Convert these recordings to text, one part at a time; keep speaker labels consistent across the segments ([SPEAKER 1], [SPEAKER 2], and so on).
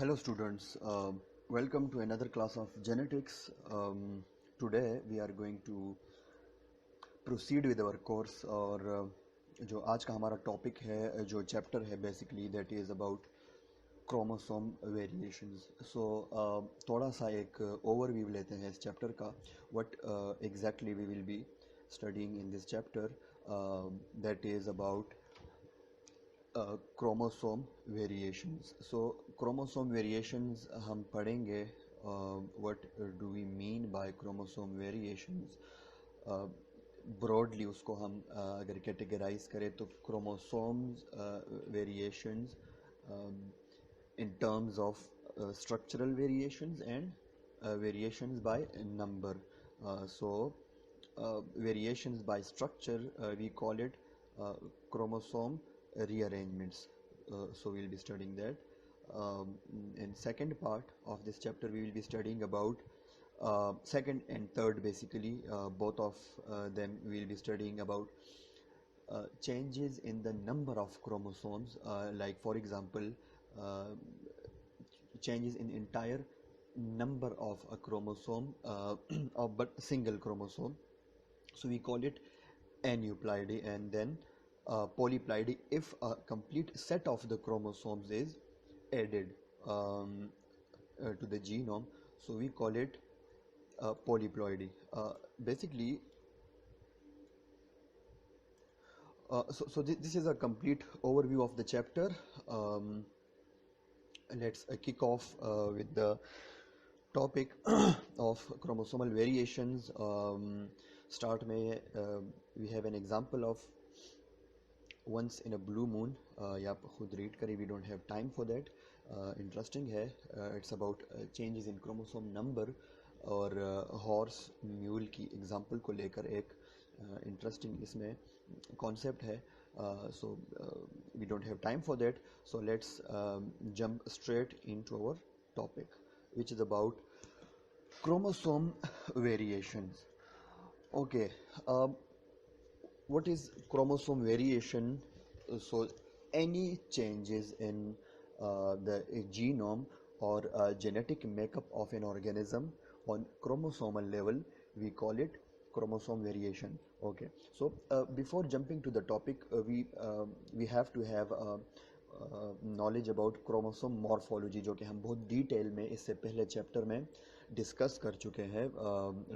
[SPEAKER 1] Hello students, welcome to another class of genetics. Today we are going to proceed with our course और जो आज का हमारा topic है जो चैप्टर है basically that is about chromosome variations. So थोड़ा सा एक ओवरव्यू लेते हैं इस चैप्टर का. What exactly we will be studying in this chapter that is about chromosome variations. So chromosome variations हम पढ़ेंगे. What do we mean by chromosome variations. Broadly उसको हम अगर कैटेगराइज करें तो chromosomes variations in terms of structural variations and variations by number. Variations by structure, we call it chromosome rearrangements. So we'll be studying that. In second part of this chapter we will be studying about second and third, basically both of them we will be studying about changes in the number of chromosomes, like for example uh, changes in entire number of a chromosome but single chromosome. So we call it aneuploidy. And then polyploidy if a complete set of the chromosomes is added to the genome. So we call it polyploidy. Basically this is a complete overview of the chapter. Let's kick off with the topic of chromosomal variations. Start में we have an example of once in a blue moon. ये आप खुद read करें, we don't have time for that. Interesting है. It's about changes in chromosome number. और horse mule की example को लेकर एक इंटरेस्टिंग इसमें कॉन्सेप्ट है. So we don't have time for that. So let's jump straight into our topic which is about chromosome variations. Okay, what is chromosome variation? So any changes in the genome or genetic makeup of an organism on chromosomal level, we call it chromosome variation. Okay, so before jumping to the topic, we have to have knowledge about chromosome morphology, जो कि हम बहुत detail में इससे पहले chapter में discuss कर चुके हैं.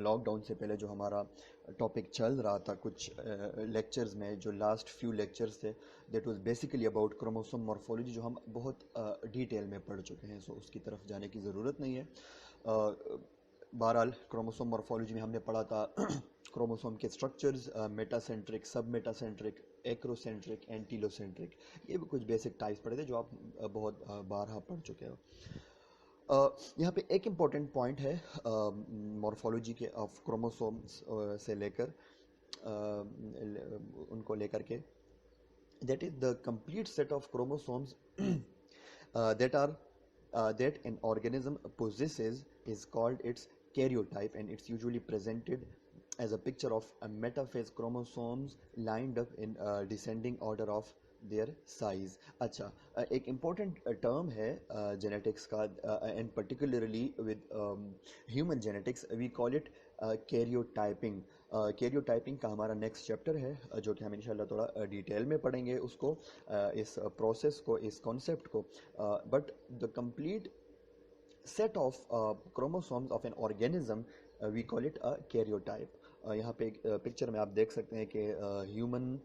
[SPEAKER 1] लॉकडाउन से पहले जो हमारा टॉपिक चल रहा था कुछ लेक्चर्स में, जो लास्ट फ्यू लेक्चर्स थे, that was basically about chromosome morphology, जो हम बहुत डिटेल में पढ़ चुके हैं. सो उसकी तरफ जाने की ज़रूरत नहीं है. बहरहाल क्रोमोसोम मॉर्फोलॉजी में हमने पढ़ा था क्रोमोसोम के स्ट्रक्चर्स, मेटासेंट्रिक, सब मेटासेंट्रिक, एक्रोसेंट्रिक, एंटीलोसेंट्रिक. ये भी कुछ बेसिक टाइप्स पढ़े थे जो आप बहुत बारहा पढ़ चुके हो. यहाँ पे एक इम्पॉर्टेंट पॉइंट है मॉर्फोलॉजी के ऑफ क्रोमोसोम्स से लेकर उनको लेकर के, that is the complete set of chromosomes that an organism possesses is called its karyotype, and it's usually presented as a picture of a metaphase chromosomes lined up in descending order of their size. अच्छा, एक important term है genetics का, and particularly with human genetics we call it karyotyping. Karyotyping का हमारा next chapter है जो कि हम इंशाल्लाह थोड़ा डिटेल में पढ़ेंगे उसको, इस प्रोसेस को, इस कॉन्सेप्ट को. But the complete set of chromosomes of an organism we call it a karyotype. यहाँ पे एक पिक्चर में आप देख सकते हैं कि ह्यूमन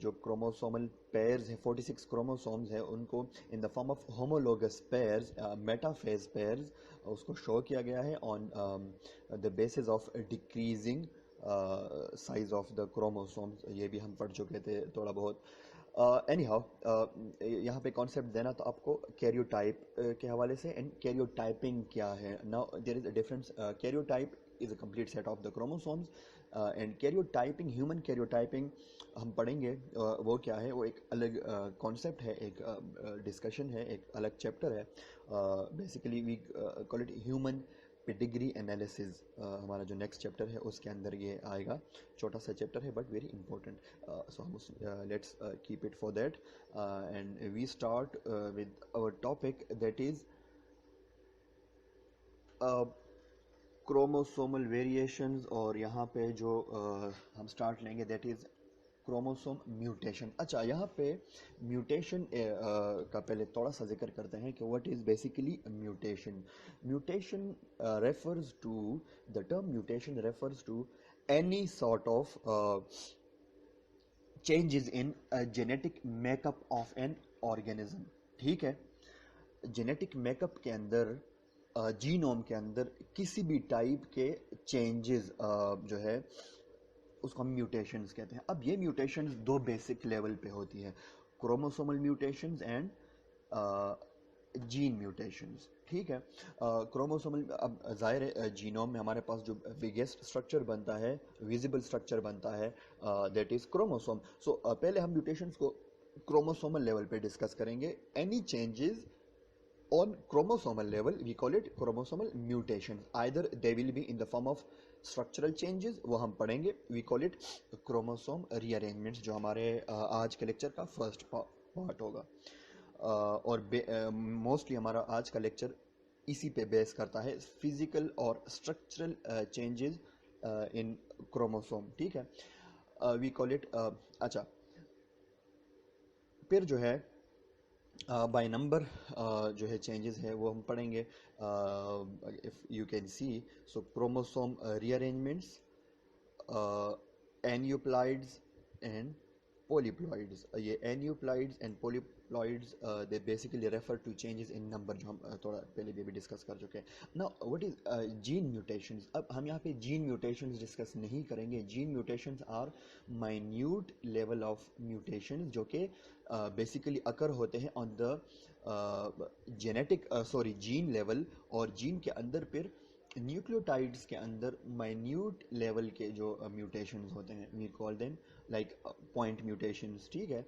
[SPEAKER 1] जो क्रोमोसोमल पेयर्स हैं, 46 क्रोमोसोम्स हैं, उनको in the form of homologous pairs, metaphase pairs, उसको शो किया गया है on the basis of decreasing size of the chromosomes. ये भी हम पढ़ चुके थे थोड़ा बहुत. एनी हाउ, यहाँ पे कॉन्सेप्ट देना तो आपको कैरियोटाइप के हवाले से. एंड कैरियोटाइपिंग क्या है? Now there is a difference. Karyotype is a complete set of the chromosomes, and karyotyping, human karyotyping हम पढ़ेंगे. वो क्या है? वो एक अलग कॉन्सेप्ट है, एक डिस्कशन है, एक अलग चैप्टर है. Basically we call it human pedigree analysis हमारा जो नेक्स्ट चैप्टर है उसके अंदर ये आएगा. छोटा सा चैप्टर है बट वेरी इंपॉर्टेंट. सो हम let's keep it for that and we start with our topic that is chromosomal variations. और यहाँ पे जो हम स्टार्ट लेंगे दैट इज क्रोमोसोम म्यूटेशन. अच्छा, यहाँ पे म्यूटेशन का पहले थोड़ा सा जिक्र करते हैं कि what is basically mutation. Mutation refers to the term mutation refers to any sort of changes in genetic makeup of an organism. ठीक है, जेनेटिक मेकअप के अंदर जीनोम के अंदर किसी भी टाइप के चेंजेस जो है उसको हम म्यूटेशंस कहते हैं. अब ये म्यूटेशंस दो बेसिक लेवल पे होती है, chromosomal mutations and gene mutations. ठीक है, क्रोमोसोमल, अब जाहिर है जीनोम में हमारे पास जो बिगेस्ट स्ट्रक्चर बनता है, विजिबल स्ट्रक्चर बनता है, दैट इज क्रोमोसोम. सो पहले हम म्यूटेशंस को क्रोमोसोमल लेवल पे डिस्कस करेंगे. Any changes on chromosomal level we call it chromosomal mutations. Either they will be in the form of structural changes, वो हम पढ़ेंगे. we call it chromosome rearrangements, जो हमारे आज के लेक्चर का फर्स्ट पार्ट होगा. और मोस्टली हमारा आज का लेक्चर इसी पे बेस करता है, फिजिकल और स्ट्रक्चरल चेंजेस इन क्रोमोसोम. ठीक है, वी कॉल इट. अच्छा, फिर जो है बाय नंबर जो है चेंजेस है वो हम पढ़ेंगे. If you can see, so chromosome rearrangements, aneuploids and polyploids. ये aneuploids and polyploids they basically refer to changes in number, जो हम थोड़ा पहले भी डिस्कस कर चुके हैं. Now what is gene mutations. अब हम यहाँ पे जीन म्यूटेशंस डिस्कस नहीं करेंगे. Gene mutations are minute level of mutations जो कि बेसिकली अकर होते हैं ऑन द जीन लेवल. और जीन के अंदर फिर न्यूक्लियोटाइड्स के अंदर माइन्यूट लेवल के जो म्यूटेशंस होते हैं, we call them like point mutations. ठीक है,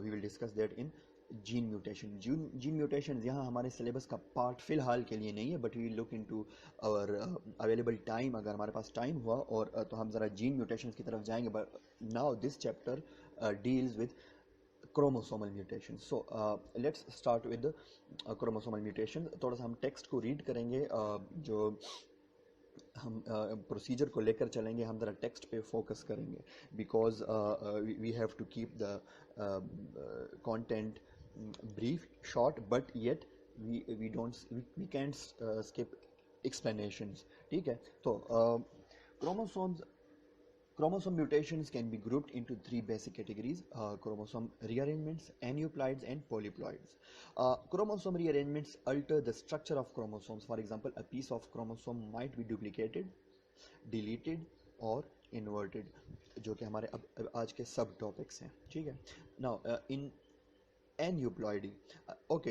[SPEAKER 1] we will discuss that in gene mutation. Gene mutation यहाँ हमारे सिलेबस का पार्ट फिलहाल के लिए नहीं है, but we look into our available time. अगर हमारे पास टाइम हुआ और तो हम ज़रा जीन म्यूटेशंस की तरफ जाएंगे. But now this chapter deals with chromosomal mutations. So let's start with the chromosomal mutation. थोड़ा सा हम टेक्स्ट को रीड करेंगे. जो हम प्रोसीजर को लेकर चलेंगे, हम ज़रा टेक्स्ट पे फोकस करेंगे, because we have to keep the content brief, short, but yet we can't skip explanations. ठीक है, तो Chromosome mutations can be grouped into three basic categories: chromosome rearrangements, aneuploids, and polyploids. Chromosome rearrangements alter the structure of chromosomes. For example, a piece of chromosome might be duplicated, deleted, or inverted, जो कि हमारे अब आज के सब topics हैं. ठीक है, नाउ इन एन्यूप्लॉइडी. ओके,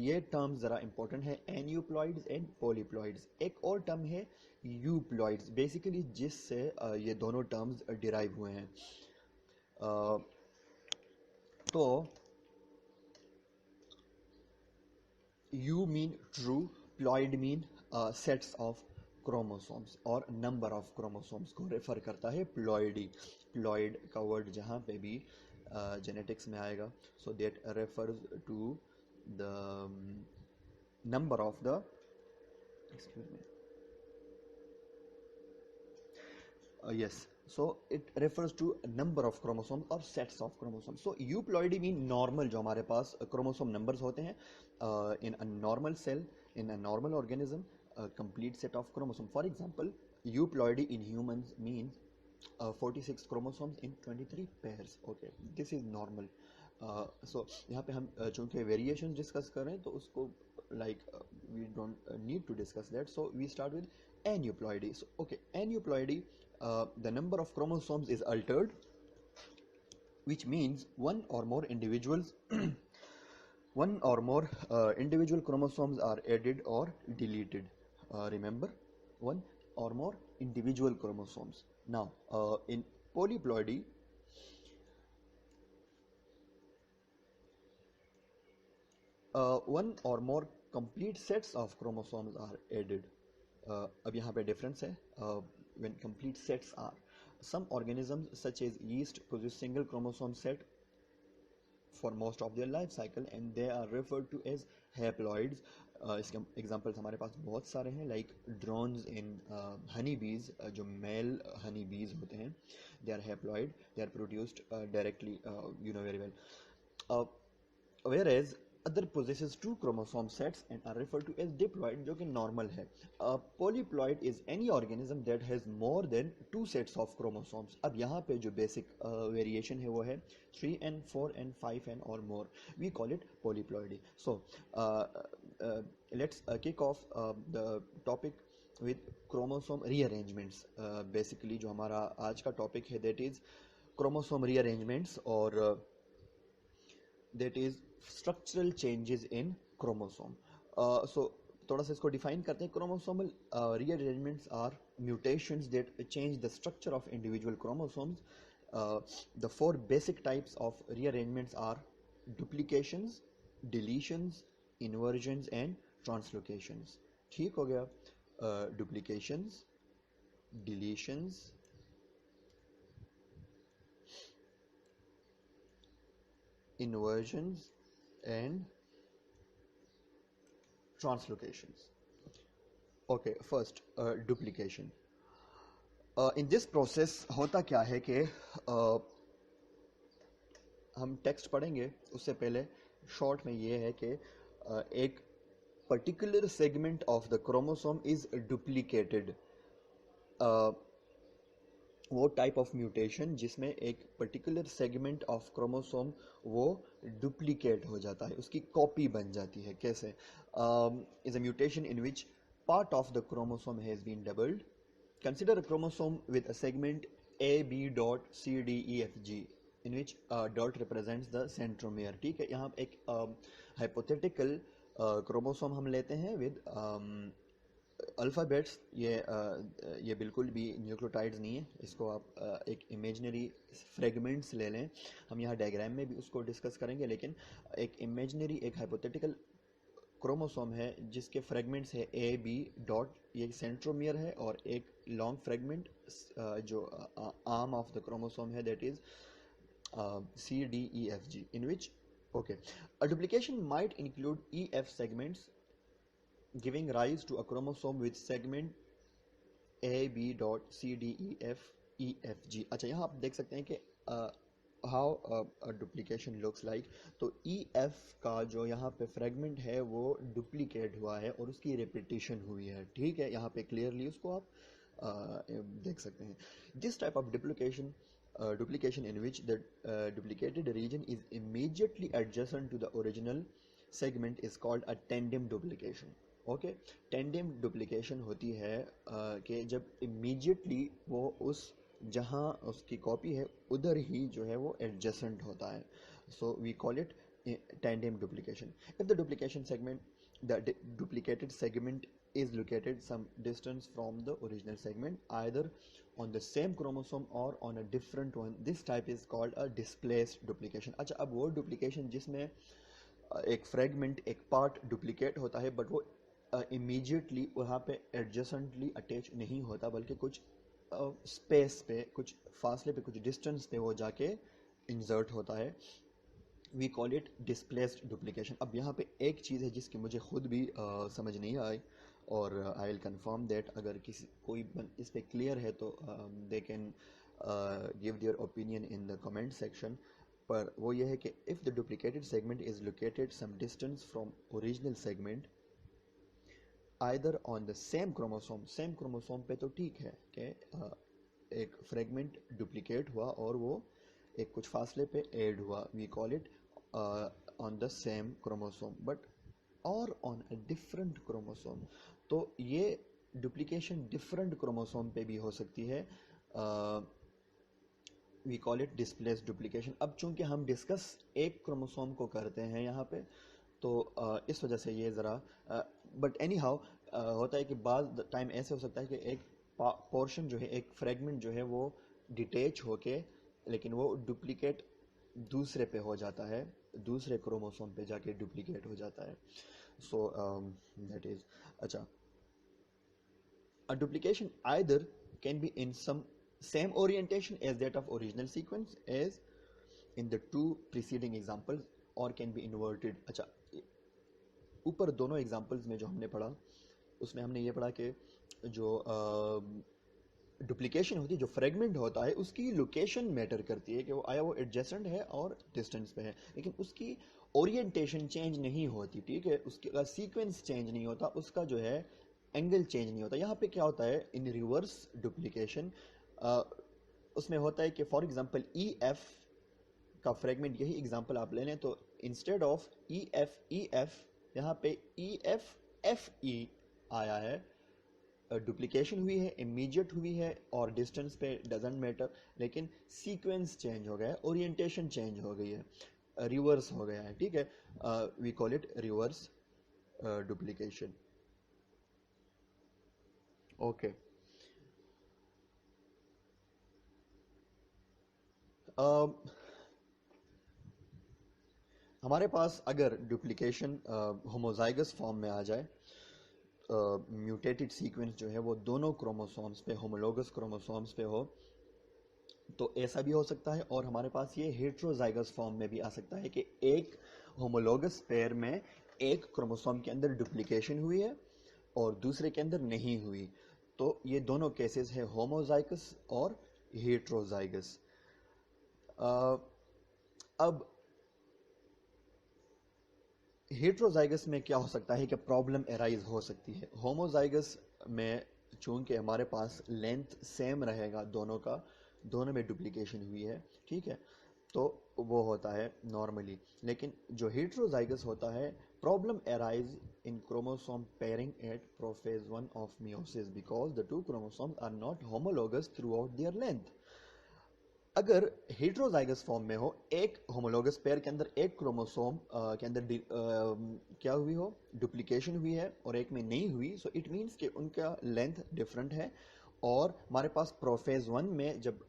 [SPEAKER 1] ये टर्म ज़रा इंपॉर्टेंट है, एन्यूप्लॉइड्स एंड पोलीप्लॉइड्स. एक और टर्म है यूप्लॉइड्स, बेसिकली जिससे ये दोनों टर्म्स डिराइव हुए हैं. तो you mean true, ploid mean sets of chromosomes और नंबर ऑफ क्रोमोसोम्स को रेफर करता है प्लॉइडी. प्लॉइड का वर्ड जहाँ पे भी जेनेटिक्स में आएगा, so that refers to the number of the, excuse me, yes, so it refers to a number of chromosomes or sets of chromosomes. So euploidy mean normal, जो हमारे पास chromosome numbers होते हैं in a normal cell, in a normal organism, a complete set of chromosomes. For example, euploidy in humans means 46 chromosomes in 23 pairs. Okay, this is normal. So यहाँ पे हम चूँकि variations discuss कर रहे हैं तो उसको like we don't need to discuss that. So we start with aneuploidy. So okay, aneuploidy, the number of chromosomes is altered, which means one or more individuals one or more individual chromosomes are added or deleted. Remember, one or more individual chromosomes. Now in polyploidy, one or more complete sets of chromosomes are added. अब यहाँ पे difference है. When complete sets are, some organisms such as yeast possess single chromosome set for most of their life cycle and they are referred to as haploids. इसके examples हमारे पास बहुत सारे हैं, like drones इन हनी बीज, जो मेल हनी बीज होते हैं, they are haploid, they are produced directly, you know very well. Whereas other possesses two chromosome sets and are referred to as diploid, जो कि normal है. Polyploid is any organism that has more than two sets of chromosomes. अब यहाँ पे जो basic variation है वो है 3n, 4n, 5n or more. We call it polyploidy. So let's kick off the topic with chromosome rearrangements. Basically जो हमारा आज का topic है that is chromosome rearrangements, और that is structural changes in chromosome. So थोड़ा सा इसको define करते हैं. Chromosomal rearrangements are mutations that change the structure of individual chromosomes. The four basic types of rearrangements are duplications, deletions, inversions and translocations. ठीक हो गया. Duplications, deletions, inversions and translocations. Okay, first duplication. In this process होता क्या है कि हम text पढ़ेंगे उससे पहले शॉर्ट में ये है कि एक particular segment of the chromosome is duplicated. वो टाइप ऑफ म्यूटेशन जिसमें एक पर्टिकुलर सेगमेंट ऑफ क्रोमोसोम वो डुप्लीकेट हो जाता है, उसकी कॉपी बन जाती है. कैसे? Is a mutation in which part of the chromosome has been doubled. Consider a chromosome with a segment AB.CDEFG in which dot represents the centromere. ठीक है, यहाँ एक हाइपोथेटिकल क्रोमोसोम हम लेते हैं विद अल्फ़ाबेट्स. ये बिल्कुल भी न्यूक्लियोटाइड्स नहीं है, इसको आप एक इमेजनरी फ्रेगमेंट्स ले लें. हम यहाँ डायग्राम में भी उसको डिस्कस करेंगे, लेकिन एक इमेजनरी एक हाइपोथेटिकल क्रोमोसोम है जिसके फ्रेगमेंट्स है ए बी डॉट, ये सेंट्रोमियर है, और एक लॉन्ग फ्रेगमेंट जो आर्म ऑफ द क्रोमोसोम है that is CDEFG, in which okay, a duplication might include EF segments giving rise to a chromosome with segment AB.CDEFEFG. अच्छा, यहाँ आप देख सकते हैं कि how a duplication looks like. तो EF का जो यहाँ पे फ्रेगमेंट है वो डुप्लीकेट हुआ है और उसकी रिपीटिशन हुई है. ठीक है, यहाँ पे क्लियरली उसको आप देख सकते हैं. This type of duplication in which the duplicated region is immediately adjacent to the original segment is called a tandem duplication. Okay, tandem duplication होती है कि जब इमीडिएटली वो उस जहाँ उसकी कॉपी है उधर ही जो है वो एडजेसेंट होता है. So we call it tandem duplication. If the duplicated segment is located some distance from the original segment, either on the same chromosome or on a different one, this type is called a displaced duplication. अच्छा, अब वो duplication जिसमें एक fragment एक part duplicate होता है but वो immediately वहाँ पे एडजेसेंटली अटैच नहीं होता, बल्कि कुछ स्पेस पे, कुछ फासले पे, कुछ डिस्टेंस पे वो जाके इंसर्ट होता है. We call it displaced duplication. अब यहाँ पे एक चीज़ है जिसकी मुझे खुद भी समझ नहीं आई, और आई विल कंफर्म दैट अगर कोई इस पे क्लियर है तो they can give their opinion in the comment section. पर वो ये है कि if the duplicated segment is located some distance from original segment either on the same chromosome पे तो ठीक है कि एक फ्रेगमेंट डुप्लीकेट हुआ और वो एक कुछ फासले पे ऐड हुआ, we call it on the same chromosome. But और ऑन अ डिफरेंट क्रोमोसोम, तो ये डुप्लीकेशन डिफरेंट क्रोमोसोम पे भी हो सकती है. We call it displaced duplication. अब चूंकि हम डिस्कस एक क्रोमोसोम को करते हैं यहाँ पे, तो इस वजह से ये ज़रा बट एनी हाउ होता है कि बाद टाइम ऐसे हो सकता है कि एक पोर्शन जो है, एक फ्रेगमेंट जो है वो डिटेच होके, लेकिन वो डुप्लीकेट दूसरे पे हो जाता है, दूसरे क्रोमोसोम पे जाके डुप्लीकेट हो जाता है. So that is. अच्छा, A duplication either can be in some same orientation as that of original sequence as in the two preceding examples or can be inverted. अच्छा, ऊपर दोनों एग्जाम्पल्स में जो हमने पढ़ा उसमें हमने ये पढ़ा कि जो डुप्लीकेशन होती है, जो फ्रेगमेंट होता है, उसकी लोकेशन मैटर करती है कि वो आया वो एडजेसेंट है और डिस्टेंस पे है, लेकिन उसकी ओरिएंटेशन चेंज नहीं होती, ठीक है, उसका सीक्वेंस चेंज नहीं होता, उसका जो है एंगल चेंज नहीं होता. यहाँ पे क्या होता है इन रिवर्स डुप्लीकेशन, उसमें होता है कि फॉर एग्जांपल ई एफ का फ्रेगमेंट, यही एग्जांपल आप ले लें तो इंस्टेड ऑफ ई एफ यहाँ पे ई एफ एफ ई आया है, डुप्लीकेशन हुई है, इमीडिएट हुई है और डिस्टेंस पे डजेंट मैटर, लेकिन सीक्वेंस चेंज हो गया है, ओरिएंटेशन चेंज हो गई है, रिवर्स हो गया है, ठीक है, we call it reverse duplication. Okay, हमारे पास अगर डुप्लीकेशन होमोजाइगस फॉर्म में आ जाए, म्यूटेटेड सीक्वेंस जो है वो दोनों क्रोमोसोम्स पे, होमोलोगस क्रोमोसोम्स पे हो, तो ऐसा भी हो सकता है. और हमारे पास ये हेट्रोजाइगस फॉर्म में भी आ सकता है कि एक होमोलोगस पेयर में एक क्रोमोसोम के अंदर डुप्लीकेशन हुई है और दूसरे के अंदर नहीं हुई. तो ये दोनों केसेस है होमोजाइगस और हेट्रोजाइगस. अब हेट्रोजाइगस में क्या हो सकता है कि प्रॉब्लम एराइज हो सकती है. होमोजाइगस में चूंकि हमारे पास लेंथ सेम रहेगा दोनों का, दोनों में डुप्लीकेशन हुई है, ठीक है, तो वो होता है नॉर्मली. लेकिन जो हेट्रोजाइगस होता है, problem arise in chromosome pairing at prophase 1 of meiosis because the two chromosomes are not homologous throughout their length. अगर हेट्रोजाइगस फॉर्म में हो, एक होमोलोगस पेयर के अंदर एक क्रोमोसोम के अंदर क्या हुई हो, डुप्लीकेशन हुई है और एक में नहीं हुई, सो इट मीन्स कि उनका लेंथ डिफरेंट है. और हमारे पास प्रोफेज 1 में जब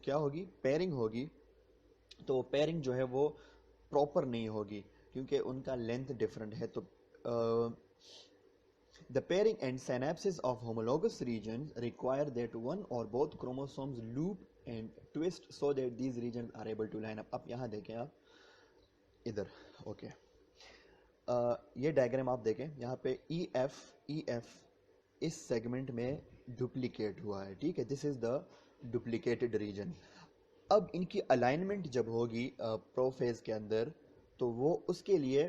[SPEAKER 1] क्या होगी, पेयरिंग होगी, तो पेयरिंग जो है वो प्रॉपर नहीं होगी क्योंकि उनका लेंथ डिफरेंट है. तो the pairing and synapses of homologous regions require that one or both chromosomes loop and twist so that these regions are able to line up. अब यहाँ देखें आप इधर, ओके, ये डायग्राम आप देखें, यहाँ पे ई एफ इस सेगमेंट में डुप्लीकेट हुआ है, ठीक है, this is the duplicated region. अब इनकी अलाइनमेंट जब होगी प्रोफेज के अंदर, तो वो उसके लिए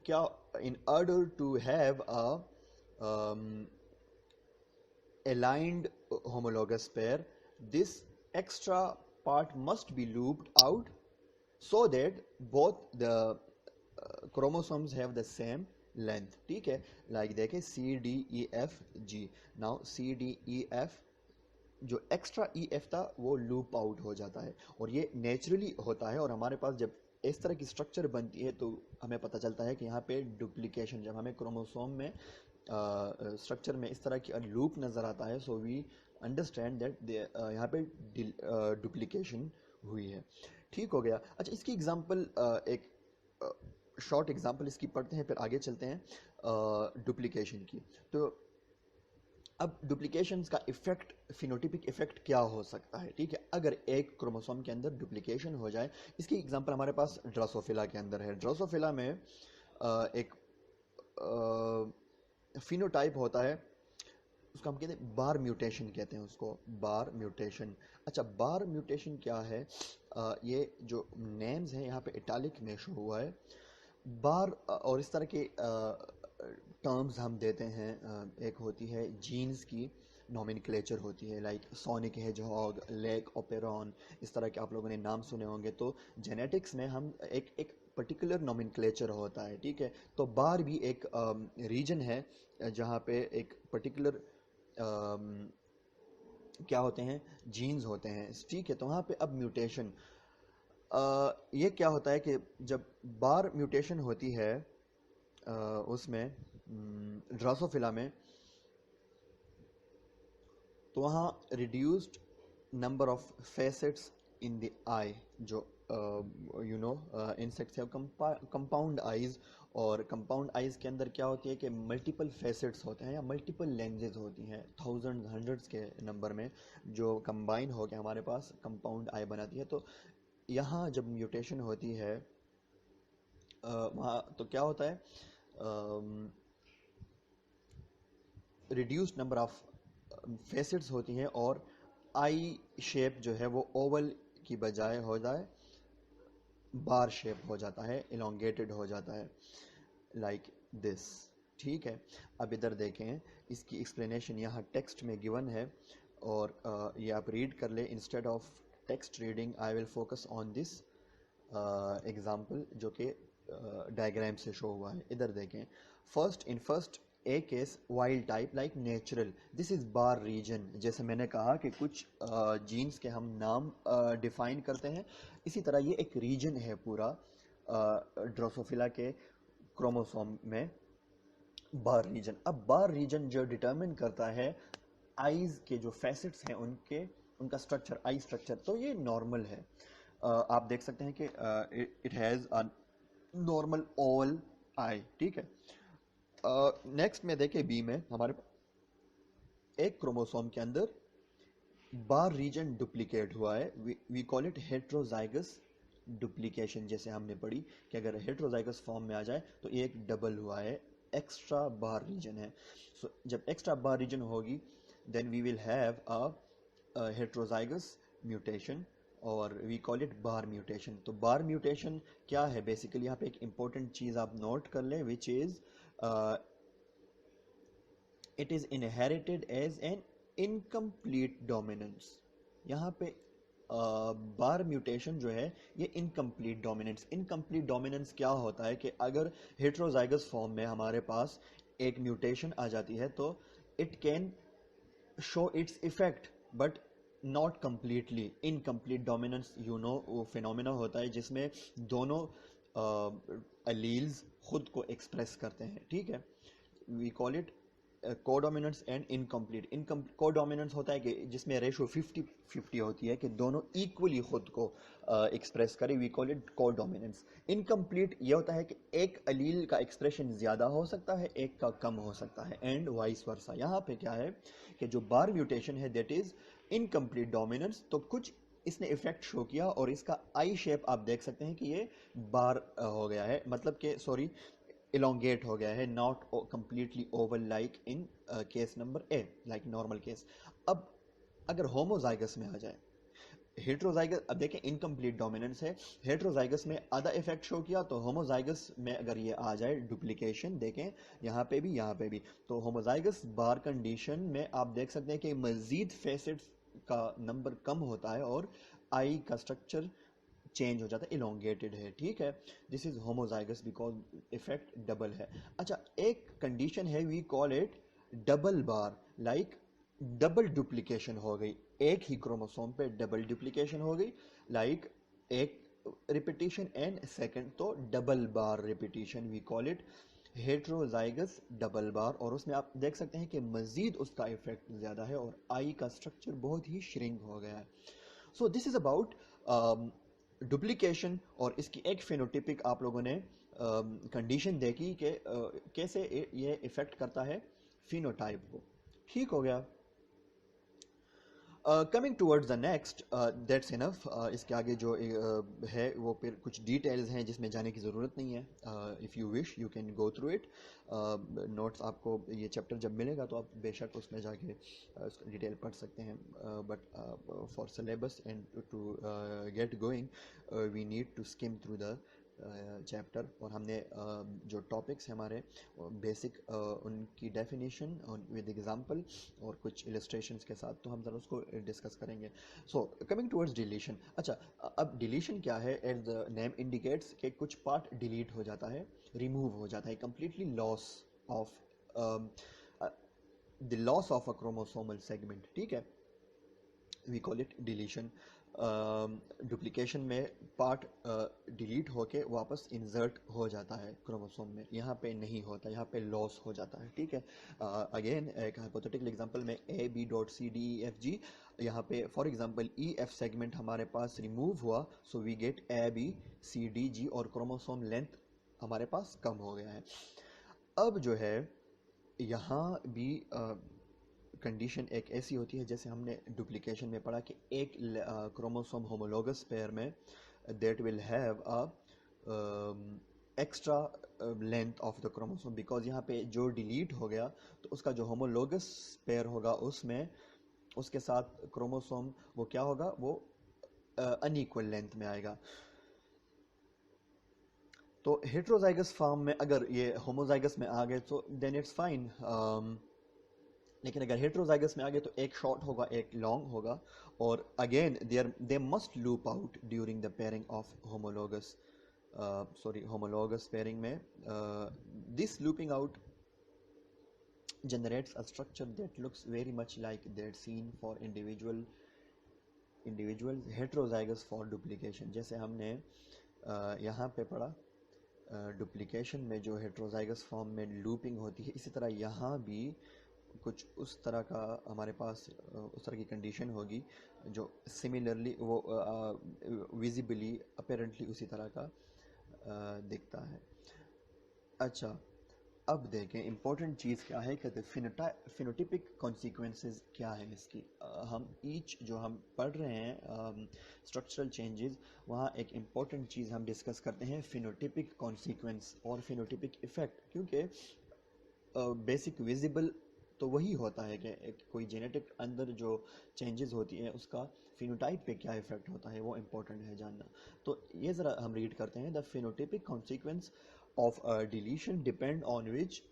[SPEAKER 1] क्या, in order to have a aligned homologous pair, this extra part must be looped out so that both the chromosomes have the same length, ठीक है. लाइक देखें C D E F G, now C D E F जो extra E F था वो loop out हो जाता है और ये नेचुरली होता है. और हमारे पास जब इस तरह की स्ट्रक्चर बनती है तो हमें पता चलता है कि यहाँ पे डुप्लीकेशन, जब हमें क्रोमोसोम में स्ट्रक्चर में इस तरह की लूप नज़र आता है, सो वी अंडरस्टैंड दैट यहाँ पे डुप्लीकेशन हुई है. ठीक हो गया. अच्छा, इसकी एग्जांपल एक शॉर्ट एग्जांपल इसकी पढ़ते हैं, फिर आगे चलते हैं डुप्लीकेशन की. तो अब डुप्लीकेशंस का इफेक्ट, फिनोटिपिक इफेक्ट क्या हो सकता है, ठीक है, अगर एक क्रोमोसोम के अंदर डुप्लीकेशन हो जाए. इसकी एग्जांपल हमारे पास ड्रोसोफिला के अंदर है. ड्रोसोफिला में एक फिनोटाइप होता है, उसको हम कहते हैं बार म्यूटेशन, कहते हैं उसको बार म्यूटेशन. अच्छा, बार म्यूटेशन क्या है, ये जो नेम्स हैं यहाँ पे इटालिक में शो हुआ है. बार और इस तरह के टर्म्स हम देते हैं. एक होती है जीन्स की नॉमेनक्लेचर होती है, like sonic hedgehog, lake operon, इस तरह के आप लोगों ने नाम सुने होंगे. तो जेनेटिक्स में हम एक पर्टिकुलर नॉमेनक्लेचर होता है, ठीक है. तो बार भी एक रीजन है जहाँ पे एक पर्टिकुलर क्या होते हैं, जीन्स होते हैं, ठीक है. तो वहाँ पे अब म्यूटेशन, ये क्या होता है कि जब बार म्यूटेशन होती है उसमें ड्रोसोफिला में, तो वहाँ reduced number of facets in the eye जो इंसेक्ट्स हैव कंपाउंड आइज, और कंपाउंड आइज के अंदर क्या होती है कि मल्टीपल फेसेट्स होते हैं या मल्टीपल लेंजेस होती हैं, थाउजेंड हंड्रेड्स के नंबर में जो कंबाइन होकर हमारे पास कंपाउंड आई बनाती है। तो यहाँ जब म्यूटेशन होती है वहाँ तो क्या होता है, रिड्यूस्ड नंबर ऑफ फेसेट्स होती हैं और आई शेप जो है वो ओवल की बजाय हो जाए बार शेप हो जाता है, इलोंगेटेड हो जाता है, लाइक दिस। ठीक है, अब इधर देखें, इसकी एक्सप्लेनेशन यहाँ टेक्स्ट में गिवन है, और ये आप रीड कर ले। Instead of text reading I will focus on this example जो कि डायग्राम से शो हुआ है। इधर देखें, first a case wild type like natural, this is bar region. जैसे मैंने कहा कि कुछ जीन्स के हम नाम डिफाइन करते हैं, इसी तरह ये एक रीजन है पूरा ड्रोसोफिला के क्रोमोसोम में, बार रीजन। अब बार रीजन जो डिटरमिन करता है आईज के जो फैसेट्स हैं उनका स्ट्रक्चर, आई स्ट्रक्चर, तो ये नॉर्मल है। आप देख सकते हैं कि it has a normal oval eye. ठीक है, नेक्स्ट में देखें, बी में हमारे एक क्रोमोसोम के अंदर बार रीजन डुप्लीकेट हुआ है, we call it heterozygous duplication. जैसे हमने पढ़ी कि अगर हेट्रोजाइगस फॉर्म में आ जाए तो ये एक डबल हुआ है, एक्स्ट्रा बार रीजन है। सो जब एक्स्ट्रा बार रीजन होगी then we will have a heterozygous mutation, और we call it bar mutation. तो बार म्यूटेशन क्या है बेसिकली, यहाँ पे एक इंपॉर्टेंट चीज आप नोट कर लें, which is it is inherited as an incomplete dominance. यहाँ पे बार म्यूटेशन जो है ये इनकम्प्लीट डोमिनेंस। इनकम्प्लीट डोमिनेंस क्या होता है कि अगर हेट्रोजाइगस फॉर्म में हमारे पास एक म्यूटेशन आ जाती है तो it can show its effect but not completely. Incomplete dominance वो फिनोमेना होता है जिसमें दोनों अलील्स खुद को एक्सप्रेस करते हैं। ठीक है, we call it codominance and incomplete. Codominance होता है कि जिसमें रेशो 50-50 होती है कि दोनों इक्वली खुद को एक्सप्रेस करें, we call it codominance. Incomplete ये होता है कि एक अलील का एक्सप्रेशन ज़्यादा हो सकता है, एक का कम हो सकता है, एंड वाइस वर्सा। यहाँ पे क्या है कि जो बार म्यूटेशन है दैट इज इनकम्प्लीट डोमिनेंस, तो कुछ इसने इफेक्ट शो किया और इसका आई शेप आप देख सकते हैं कि ये बार हो गया है, मतलब कि सॉरी elongate हो गया है, not completely Oval like in case number A, like normal case. अब अगर होमोजाइगस में आ जाए, हेट्रोजाइगस, अब देखें इनकम्प्लीट डोमिनेंस है, हेट्रोजाइगस में आधा इफेक्ट शो किया, तो होमोजाइगस में अगर ये आ जाए डुप्लीकेशन, देखें यहाँ पे भी यहाँ पे भी, तो होमोजाइगस बार कंडीशन में आप देख सकते हैं कि मजीद फेसेट्स का नंबर कम होता है और आई का स्ट्रक्चर चेंज हो जाता है, इलोंगेटेड है। ठीक है, this is homozygous because effect double है। अच्छा, एक कंडीशन है we call it double bar, like double duplication हो गई, एक ही क्रोमोसोम पे डबल डुप्लीकेशन हो गई, लाइक एक रिपीटिशन एंड सेकंड, तो double bar repetition we call it heterozygous double bar. और उसमें आप देख सकते हैं कि मजीद उसका इफेक्ट ज्यादा है और आई का स्ट्रक्चर बहुत ही श्रिंक हो गया है। सो दिस इज अबाउट डुप्लीकेशन, और इसकी एक फिनोटिपिक आप लोगों ने कंडीशन देखी कि कैसे ये इफेक्ट करता है फिनोटाइप को। ठीक हो गया, coming towards the next, that's enough. इसके आगे जो है वो फिर कुछ डिटेल्स हैं जिसमें जाने की ज़रूरत नहीं है। If you wish you can go through it. Notes आपको ये चैप्टर जब मिलेगा तो आप बेशक उसमें जाके डिटेल पढ़ सकते हैं, but for syllabus and to get going we need to skim through the chapter. और हमने जो टॉपिक्स हैं हमारे बेसिक उनकी डेफिनेशन विद एग्जांपल और कुछ इलस्ट्रेशंस के साथ, तो हम ज़रा उसको डिस्कस करेंगे। So coming towards deletion. अच्छा, अब डिलीशन क्या है, एज द नेम इंडिकेट्स कि कुछ पार्ट डिलीट हो जाता है, रिमूव हो जाता है, completely loss of the loss of a chromosomal segment. ठीक है, we call it deletion. Duplication में पार्ट डिलीट होके वापस इंसर्ट हो जाता है क्रोमोसोम में, यहाँ पे नहीं होता, यहाँ पे लॉस हो जाता है, ठीक है। अगेन एक हाइपोथेटिकल एग्जांपल में A B dot C D E F G, यहाँ पे for example E F segment हमारे पास रिमूव हुआ, so we get A B C D G, और क्रोमोसोम लेंथ हमारे पास कम हो गया है। अब जो है यहाँ भी कंडीशन एक ऐसी होती है, जैसे हमने डुप्लीकेशन में पढ़ा कि एक क्रोमोसोम होमोलोगस पेयर में that will have a extra length of the chromosome, because यहाँ पे जो डिलीट हो गया तो उसका जो होमोलोगस पेयर होगा उसमें उसके साथ क्रोमोसोम वो क्या होगा, वो अनइक्वल लेंथ में आएगा। तो हेट्रोजाइगस फॉर्म में अगर ये होमोजाइगस में आ गए तो देन इट्स फाइन, लेकिन अगर हेट्रोजाइगस में आ गए तो एक शॉर्ट होगा एक लॉन्ग होगा, और again they must loop out during the pairing of homologous homologous pairing में this looping out generates a structure that looks very much like that seen for individuals heterozygous for duplication। जैसे हमने यहाँ पे पढ़ा duplication में जो heterozygous form में looping होती है, इसी तरह यहाँ भी कुछ उस तरह का हमारे पास उस तरह की कंडीशन होगी जो सिमिलरली वो विजिबली अपेरेंटली उसी तरह का दिखता है। अच्छा, अब देखें इम्पोर्टेंट चीज़ क्या है, कहते फिनोटिपिक कॉन्सिक्वेंसेस क्या है इसकी। हम ईच जो हम पढ़ रहे हैं स्ट्रक्चरल चेंजेस, वहाँ एक इम्पोर्टेंट चीज़ हम डिस्कस करते हैं फिनोटिपिक कॉन्सिक्वेंस और फिनोटिपिक इफ़ेक्ट, क्योंकि बेसिक विजिबल तो वही होता है कि कोई जेनेटिक अंदर जो चेंजेस होती हैं उसका फिनोटाइप पे क्या इफेक्ट होता है, वो इम्पोर्टेंट है जानना। तो ये ज़रा हम रीड करते हैं, the phenotypic consequence of deletion depend on which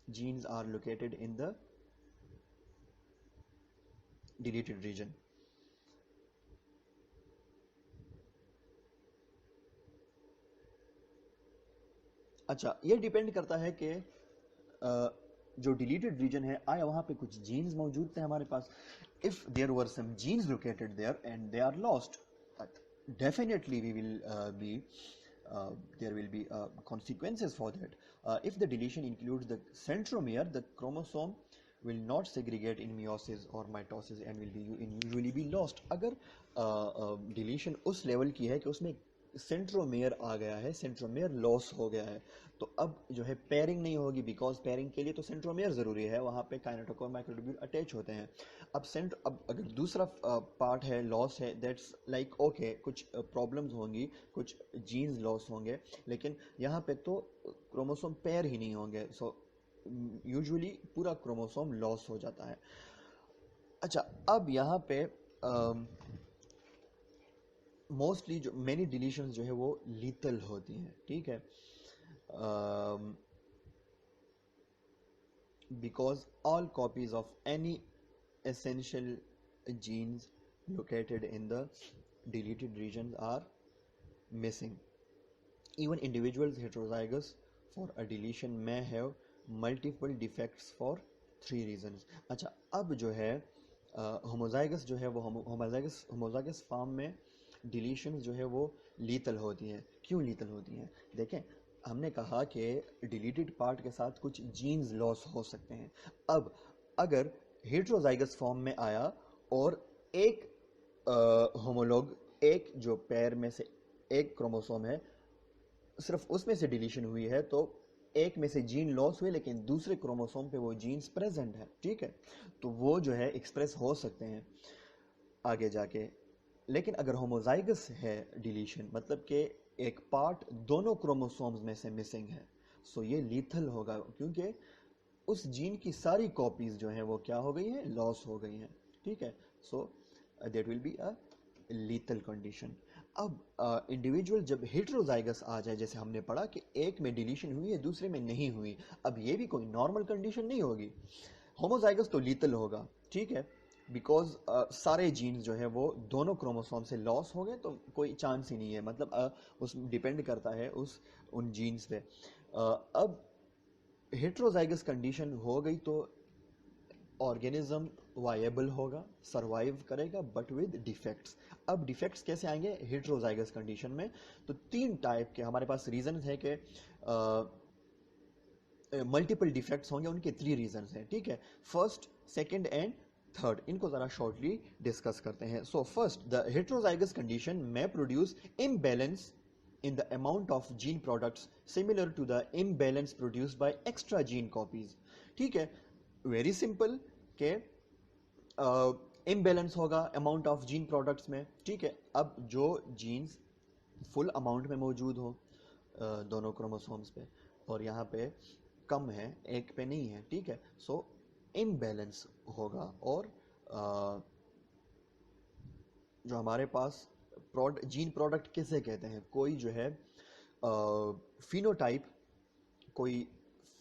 [SPEAKER 1] genes are located in the deleted region. अच्छा, ये डिपेंड करता है कि जो डिलीटेड रीजन है आया वहाँ पे कुछ जीन्स मौजूद थे हमारे पास। If there were some genes located there and they are lost, definitely we will be there will be consequences for that. If the deletion includes the centromere, the chromosome will not segregate in meiosis or mitosis and will be usually be lost। अगर deletion उस level की है कि उसमें centromere आ गया है, centromere loss हो गया है, तो अब जो है पेयरिंग नहीं होगी, बिकॉज पेयरिंग के लिए तो सेंट्रोमेयर ज़रूरी है, वहाँ पे काइनेटोकोर माइक्रोट्यूब्यूल अटैच होते हैं। अब अगर दूसरा पार्ट है लॉस है, दैट्स लाइक ओके, कुछ प्रॉब्लम्स होंगी, कुछ जीन्स लॉस होंगे, लेकिन यहाँ पे तो क्रोमोसोम पेयर ही नहीं होंगे, सो यूजुअली पूरा क्रोमोसोम लॉस हो जाता है। अच्छा, अब यहाँ पे मोस्टली जो मेनी डिलीशंस जो है वो लीथल होती हैं, ठीक है, because all copies of any essential genes located in the deleted regions are missing. Even individuals heterozygous for a deletion may have multiple defects for 3 reasons। अच्छा, अब जो है होमोजाइगस जो है वो होमोजाइगस फॉर्म में डिलीशन जो है वो लीथल होती हैं। क्यों लीथल होती हैं? देखें, हमने कहा कि डिलीटेड पार्ट के साथ कुछ जीन्स लॉस हो सकते हैं। अब अगर हेट्रोजाइगस फॉर्म में आया और एक होमोलॉग, एक जो पेयर में से एक क्रोमोसोम है सिर्फ उसमें से डिलीशन हुई है, तो एक में से जीन लॉस हुए लेकिन दूसरे क्रोमोसोम पे वो जीन्स प्रेजेंट है, ठीक है, तो वो जो है एक्सप्रेस हो सकते हैं आगे जाके। लेकिन अगर होमोजाइगस है डिलीशन, मतलब कि एक पार्ट दोनों क्रोमोसोम्स में से मिसिंग है, सो ये लीथल होगा, क्योंकि उस जीन की सारी कॉपीज जो हैं वो क्या हो गई हैं, लॉस हो गई हैं, ठीक है। So that will be a lethal condition. अब इंडिविजुअल जब हेट्रोजाइगस आ जाए, जैसे हमने पढ़ा कि एक में डिलीशन हुई है दूसरे में नहीं हुई, अब ये भी कोई नॉर्मल कंडीशन नहीं होगी। होमोजाइगस तो लीथल होगा, ठीक है, बिकॉज सारे जीन्स जो है वो दोनों क्रोमोसोम से लॉस हो गए, तो कोई चांस ही नहीं है, मतलब उस डिपेंड करता है उन जीन्स पे। अब हेट्रोजाइगस कंडीशन हो गई तो ऑर्गेनिज्म वायबल होगा, सर्वाइव करेगा, बट विद डिफेक्ट्स। अब डिफेक्ट्स कैसे आएंगे हेट्रोजाइगस कंडीशन में? तो तीन टाइप के हमारे पास रीजन है कि मल्टीपल डिफेक्ट्स होंगे, उनके 3 रीजंस हैं, ठीक है। फर्स्ट, सेकंड एंड थर्ड, इनको जरा शॉर्टली डिस्कस करते हैं। So first, the heterozygous condition में produce imbalance in the amount of gene products similar to the imbalance produced by extra gene copies। ठीक है, वेरी सिंपल के इम्बैलेंस होगा amount of gene products में, ठीक है। अब जो जीन्स फुल अमाउंट में मौजूद हो दोनों क्रोमोसोम्स पे, और यहाँ पे कम है, एक पे नहीं है, ठीक है, सो इम्बैलेंस होगा। और जो हमारे पास जीन प्रोडक्ट किसे कहते हैं? कोई जो है फिनोटाइप, कोई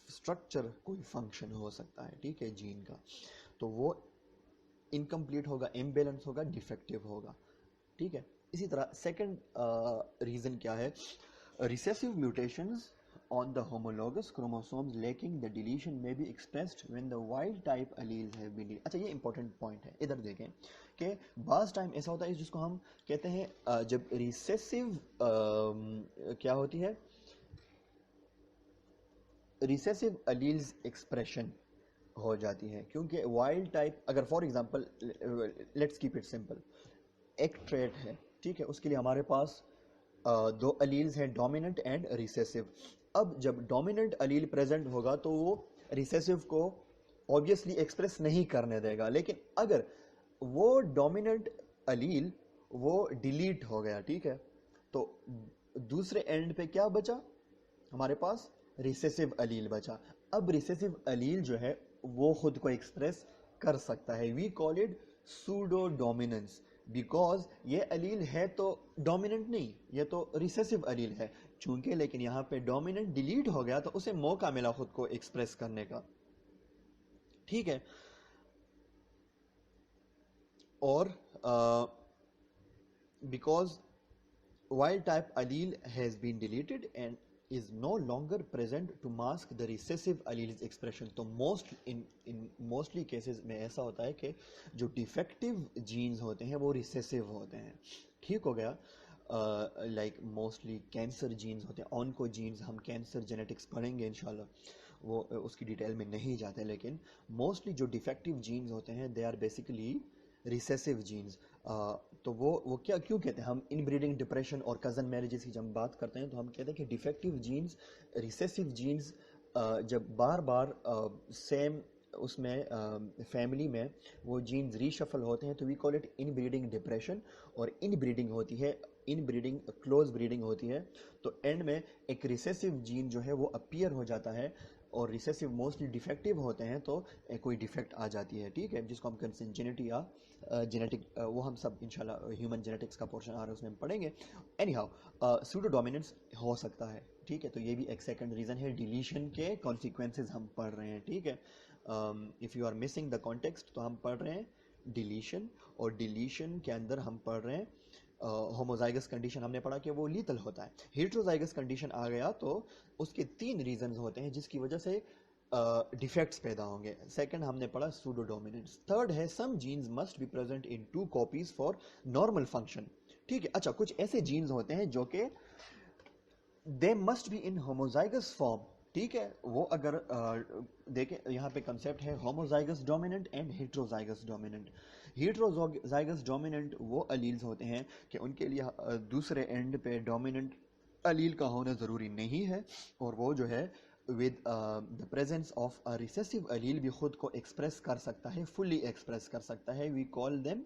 [SPEAKER 1] स्ट्रक्चर, कोई फंक्शन हो सकता है, ठीक है, जीन का, तो वो इनकम्प्लीट होगा, इम्बैलेंस होगा, डिफेक्टिव होगा, ठीक है। इसी तरह सेकंड रीजन क्या है? Recessive mutations on the homologous chromosomes lacking the deletion may be expressed when the wild type alleles have been deleted। अच्छा, ये इंपॉर्टेंट पॉइंट है, इधर देखें कि बाज़ टाइम ऐसा होता है जिसको हम कहते हैं जब रिसेसिव क्या होती है, रिसेसिव अलील्स एक्सप्रेशन हो जाती है, क्योंकि वाइल्ड टाइप, अगर for example let's keep it simple, एक ट्रेट है, ठीक है, उसके लिए हमारे पास दो अलील्स हैं, डोमिनेंट एंड रिसेसिव। अब जब डोमिनेंट अलील प्रेजेंट होगा तो वो रिसेसिव को ऑब्वियसली एक्सप्रेस नहीं करने देगा, लेकिन अगर वो डोमिनेंट अलील वो डिलीट हो गया, ठीक है, तो दूसरे एंड पे क्या बचा हमारे पास? रिसेसिव अलील बचा। अब रिसेसिव अलील जो है वो खुद को एक्सप्रेस कर सकता है, we call it pseudo dominance, because ये अलील है तो डोमिनेंट नहीं, ये तो रिसेसिव अलील है चूंकि, लेकिन यहाँ पे डोमिनेंट डिलीट हो गया तो उसे मौका मिला खुद को एक्सप्रेस करने का, ठीक है। और because wild type allele has been deleted and is no longer present to mask the recessive alleles expression। तो mostly cases में ऐसा होता है कि जो defective genes होते हैं वो recessive होते हैं, ठीक हो गया। लाइक मोस्टली कैंसर जीन्स होते हैं, ऑनको जीन्स, हम कैंसर जेनेटिक्स पढ़ेंगे इंशाल्लाह, वो उसकी डिटेल में नहीं जाते, लेकिन मोस्टली जो डिफेक्टिव जीन्स होते हैं they are basically recessive genes. तो वो क्या क्यों कहते हैं? हम इनब्रीडिंग डिप्रेशन और कज़न मैरिजेस की जब बात करते हैं तो हम कहते हैं कि डिफेक्टिव जीन्स, रिसेसिव जीन्स जब बार बार सेम उसमें फैमिली में वो जीन्स रीशफल होते हैं तो we call it inbreeding depression. और इनब्रीडिंग होती है, इनब्रीडिंग क्लोज ब्रीडिंग होती है, तो एंड में एक रिसेसिव जीन जो है वो अपीयर हो जाता है, और रिसेसिव मोस्टली डिफेक्टिव होते हैं तो कोई डिफेक्ट आ जाती है, ठीक है, जिसको हम कंजेनिटी या जेनेटिक, वो हम सब इंशाल्लाह ह्यूमन जेनेटिक्स का पोर्शन आ रहा है उसमें हम पढ़ेंगे। एनी हाउ सूडो डोमिनेंस हो सकता है, ठीक है, तो ये भी एक सेकंड रीज़न है। डिलीशन के कॉन्सिक्वेंसेज हम पढ़ रहे हैं, ठीक है। If you are missing the context तो हम पढ़ रहे हैं डिलीशन, और डिलीशन के अंदर हम पढ़ रहे हैं होमोजाइगस कंडीशन हमने पढ़ा कि वो लीथल होता है। हेट्रोजाइगस कंडीशन आ गया तो उसके 3 रीजंस होते हैं जिसकी वजह से डिफेक्ट्स पैदा होंगे। सेकंड हमने पढ़ा सूडो डोमिनेंस। थर्ड है some genes must be present in 2 copies for normal function, ठीक है। अच्छा, कुछ ऐसे जीन्स होते हैं जो कि they must be in homozygous form, ठीक है। वो अगर देखें यहाँ पे कंसेप्ट है homozygous dominant and heterozygous dominant. Heterozygous dominant वो अलील्स होते हैं कि उनके लिए दूसरे एंड पे डोमिनेंट अलील का होना ज़रूरी नहीं है, और वो जो है with the presence of a recessive अलील भी खुद को एक्सप्रेस कर सकता है, फुली एक्सप्रेस कर सकता है। We call them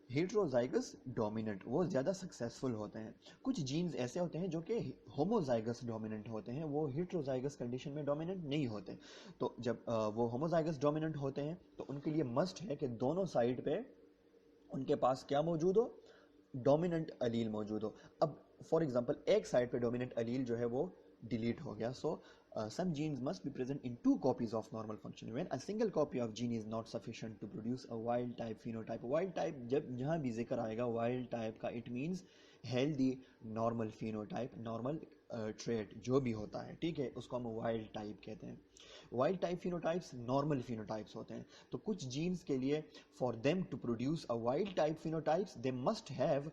[SPEAKER 1] heterozygous dominant, वो ज़्यादा सक्सेसफुल होते हैं। कुछ जीन्स ऐसे होते हैं जो कि होमोजाइगस डोमिनेंट होते हैं, वो हेट्रोजाइगस कंडीशन में डोमिनेंट नहीं होते। तो जब वो होमोजाइगस डोमिनेंट होते हैं तो उनके लिए मस्ट है कि दोनों साइड पे उनके पास क्या मौजूद हो? डोमिनेंट अलील मौजूद हो। अब फॉर एग्जांपल एक साइड पे डोमिनेंट अलील जो है वो डिलीट हो गया, सो some genes must be present in 2 copies of normal function when a single copy of gene is not sufficient to produce a wild type phenotype। wild type जब जहाँ भी जिक्र आएगा wild type का, it means healthy normal phenotype, normal trait जो भी होता है, ठीक है, उसको हम वाइल्ड टाइप कहते हैं। Wild type phenotypes normal phenotypes होते हैं। तो कुछ जीन्स के लिए for them to produce a wild type phenotypes they must have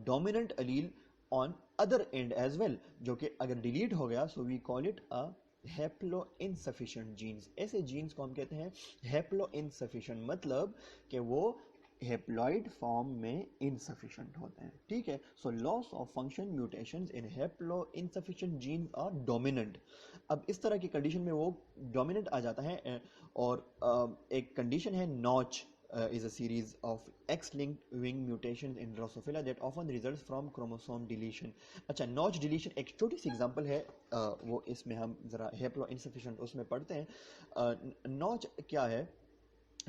[SPEAKER 1] dominant allele on other end as well, जो कि अगर डिलीट हो गया so we call it a haploinsufficient genes. ऐसे जीन्स को हम कहते हैं हैप्लो इनसफिशिएंट, मतलब कि वो हेप्लॉइड फॉर्म में इनसफिशिएंट होते हैं, ठीक है। So loss of function mutations in haploinsufficient genes are dominant. अब इस तरह की कंडीशन में वो डोमिनेंट आ जाता है। और एक कंडीशन है notch is a series of X-linked wing mutations in Drosophila that often results from chromosome deletion। अच्छा, नॉच डिलीशन एक छोटी सी एग्जांपल है, वो इसमें हम जरा हेप्लो इनसफिशिएंट उसमें पढ़ते हैं। नॉच क्या है?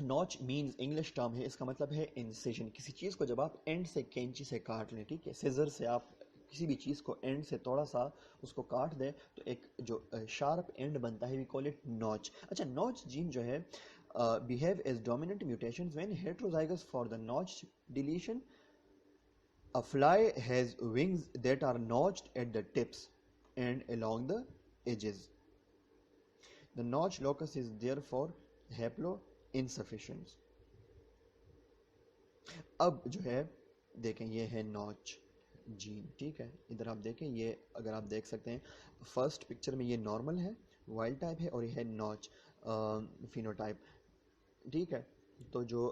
[SPEAKER 1] नॉच मीन्स इंग्लिश टर्म है, इसका मतलब है इंसिजन। किसी चीज़ को जब आप एंड से कैंची से काट लें, ठीक है, सिजर से आप किसी भी चीज़ को एंड से थोड़ा सा उसको काट दें तो एक जो शार्प एंड बनता है, वी कॉल इट नॉच। अच्छा, नॉच जीन जो है behave as dominant mutations when heterozygous for the notch deletion. A fly has wings that are notched at the tips and along the edges. The notch locus is therefore haploinsufficient. अब जो है देखें, ये है notch gene, ठीक है। इधर आप देखें, ये अगर आप देख सकते हैं फर्स्ट पिक्चर में ये नॉर्मल है, वाइल्ड टाइप है, और ये है नॉच फिनोटाइप, ठीक है। तो जो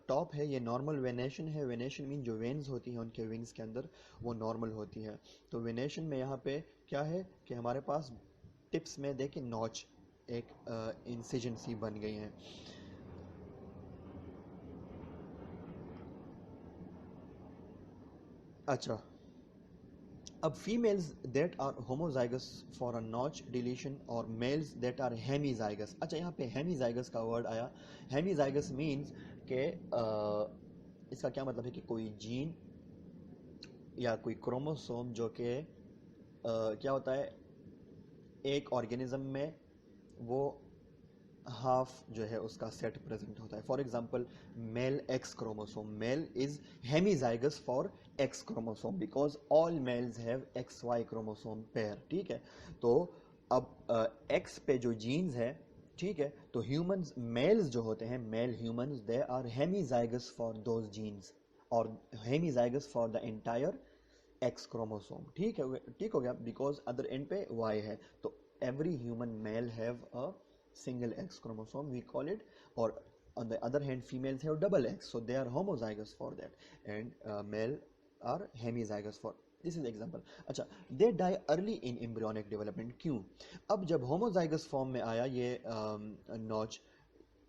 [SPEAKER 1] टॉप है ये नॉर्मल वेनेशन है। वेनेशन मीन जो वेन्स होती हैं उनके विंग्स के अंदर वो नॉर्मल होती है। तो वेनेशन में यहाँ पे क्या है कि हमारे पास टिप्स में देखें नॉच एक इंसिजन सी बन गई हैं। अच्छा, अब females that are homozygous for a notch deletion और मेल्स दैट आर हेमीजाइगस। अच्छा, यहाँ पे हेमीजाइगस का वर्ड आया। हेमीजाइगस मीन्स के इसका क्या मतलब है कि कोई जीन या कोई क्रोमोसोम जो कि क्या होता है एक ऑर्गेनिज्म में, वो हाफ जो है उसका सेट प्रेजेंट होता है। For example male X chromosome, male is hemizygous for X chromosome because all males have X Y chromosome pair, ठीक है। तो अब एक्स पे जो जीन्स है, ठीक है, तो ह्यूमंस मेल्स जो होते हैं, male humans, they are hemizygous for those genes और hemizygous for the entire X chromosome, ठीक है, ठीक हो गया, बिकॉज अदर एंड पे वाई है। तो every human male have a single X chromosome, we call it, or on the other hand females have double X, so they are homozygous for that, and male are hemizygous for, this is example। अच्छा, they die early in embryonic development, क्यों? अब जब homozygous form में आया ये notch,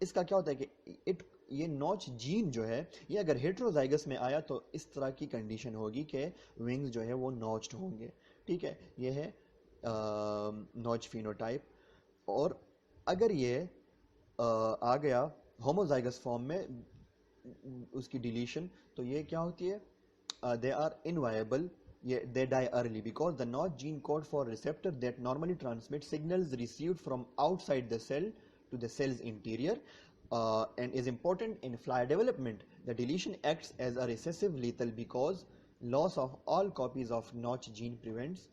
[SPEAKER 1] इसका क्या होता है कि ये नॉच जीन जो है ये अगर हेट्रोजाइगस में आया तो इस तरह की कंडीशन होगी कि विंग्स जो है वो नॉच्ड होंगे, ठीक है। ये है नॉच फिनोटाइप। और अगर ये आ गया होमोजाइगस फॉर्म में उसकी डिलीशन, तो ये क्या होती है? दे आर इनवायबल, ये they die early because the notch gene code for receptor that normally transmit signals received from outside the cell to the cell's interior and is important in fly development. The deletion acts as a recessive lethal because loss of all copies of notch gene prevents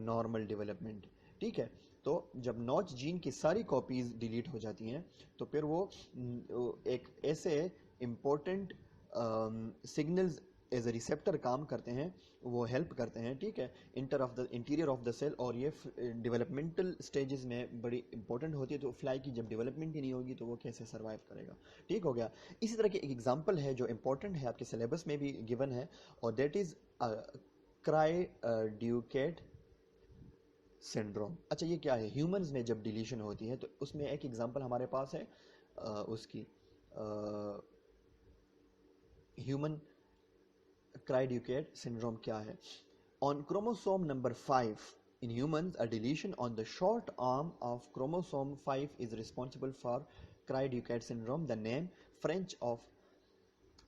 [SPEAKER 1] normal development, ठीक है। तो जब notch gene की सारी copies delete हो जाती हैं तो फिर वो एक ऐसे important signals as a receptor काम करते हैं, वो हेल्प करते हैं, ठीक है, इंटीरियर ऑफ द सेल। और ये डेवलपमेंटल स्टेजेस में बड़ी इंपॉर्टेंट होती है। तो फ्लाई की जब डेवलपमेंट ही नहीं होगी तो वो कैसे सर्वाइव करेगा, ठीक हो गया। इसी तरह की एक एग्जांपल है जो इंपॉर्टेंट है, आपके सिलेबस में भी गिवन है, और दैट इज क्राई ड्यूकेट सिंड्रोम। अच्छा, ये क्या है? ह्यूमंस में जब डिलीशन होती है तो उसमें एक एग्जांपल हमारे पास है उसकी ह्यूमन क्राइड्यूकेट सिंड्रोम क्या है? On chromosome number 5 in humans, a deletion on the short arm of chromosome 5 is responsible for Cry-Ducat syndrome. The name French of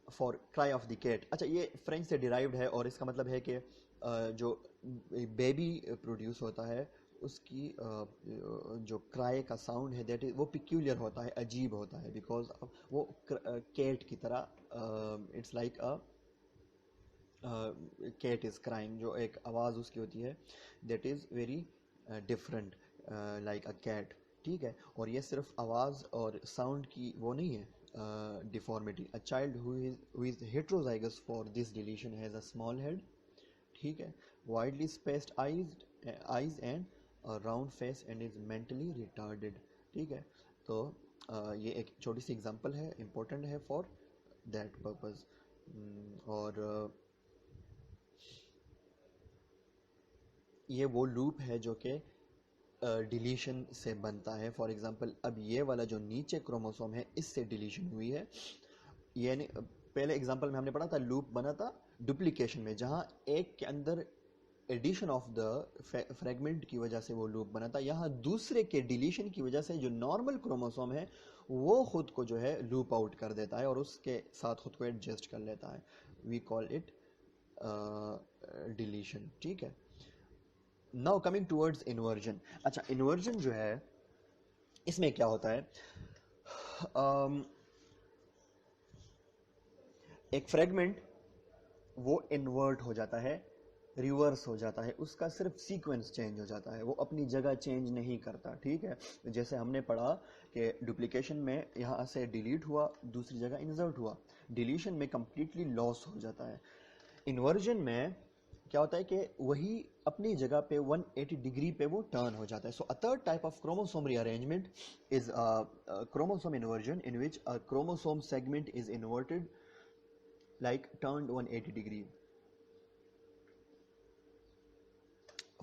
[SPEAKER 1] for cry of the cat। अच्छा, ये फ्रेंच से derived है और इसका मतलब है कि जो बेबी प्रोड्यूस होता है उसकी जो क्राई का साउंड है दैट इज वो पिक्यूलियर होता है, अजीब होता है, बिकॉज वो कैट की तरह it's like a cat is crying, जो एक आवाज़ उसकी होती है that is very different like a cat, ठीक है। और ये सिर्फ आवाज़ और साउंड की वो नहीं है deformity. A child who is heterozygous for this deletion has a small head, ठीक है, widely spaced eyes and round face and is mentally retarded, ठीक है। तो ये एक छोटी सी एग्जांपल है, इम्पोर्टेंट है फॉर दैट पर्पस। और ये वो लूप है जो कि डिलीशन से बनता है। फॉर एग्जांपल अब ये वाला जो नीचे क्रोमोसोम है इससे डिलीशन हुई है। ये पहले एग्जांपल में हमने पढ़ा था लूप बना था डुप्लीकेशन में, जहां एक के अंदर एडिशन ऑफ द फ्रेगमेंट की वजह से वो लूप बना था। यहाँ दूसरे के डिलीशन की वजह से जो नॉर्मल क्रोमोसोम है वो खुद को जो है लूप आउट कर देता है और उसके साथ खुद को एडजस्ट कर लेता है। वी कॉल इट डिलीशन, ठीक है। Now coming towards inversion. अच्छा, इन्वर्जन जो है इसमें क्या होता है, um, एक फ्रेगमेंट वो इन्वर्ट हो जाता है, रिवर्स हो जाता है, उसका सिर्फ सीक्वेंस चेंज हो जाता है, वो अपनी जगह चेंज नहीं करता, ठीक है। जैसे हमने पढ़ा कि डुप्लीकेशन में यहाँ से डिलीट हुआ, दूसरी जगह इंसर्ट हुआ, डिलीशन में कंप्लीटली लॉस हो जाता है। इन्वर्जन में क्या होता है कि वही अपनी जगह पे 180 डिग्री पे वो टर्न हो जाता है। So a third type of chromosome rearrangement is chromosome inversion in which a chromosome segment is inverted like turned 180 degree.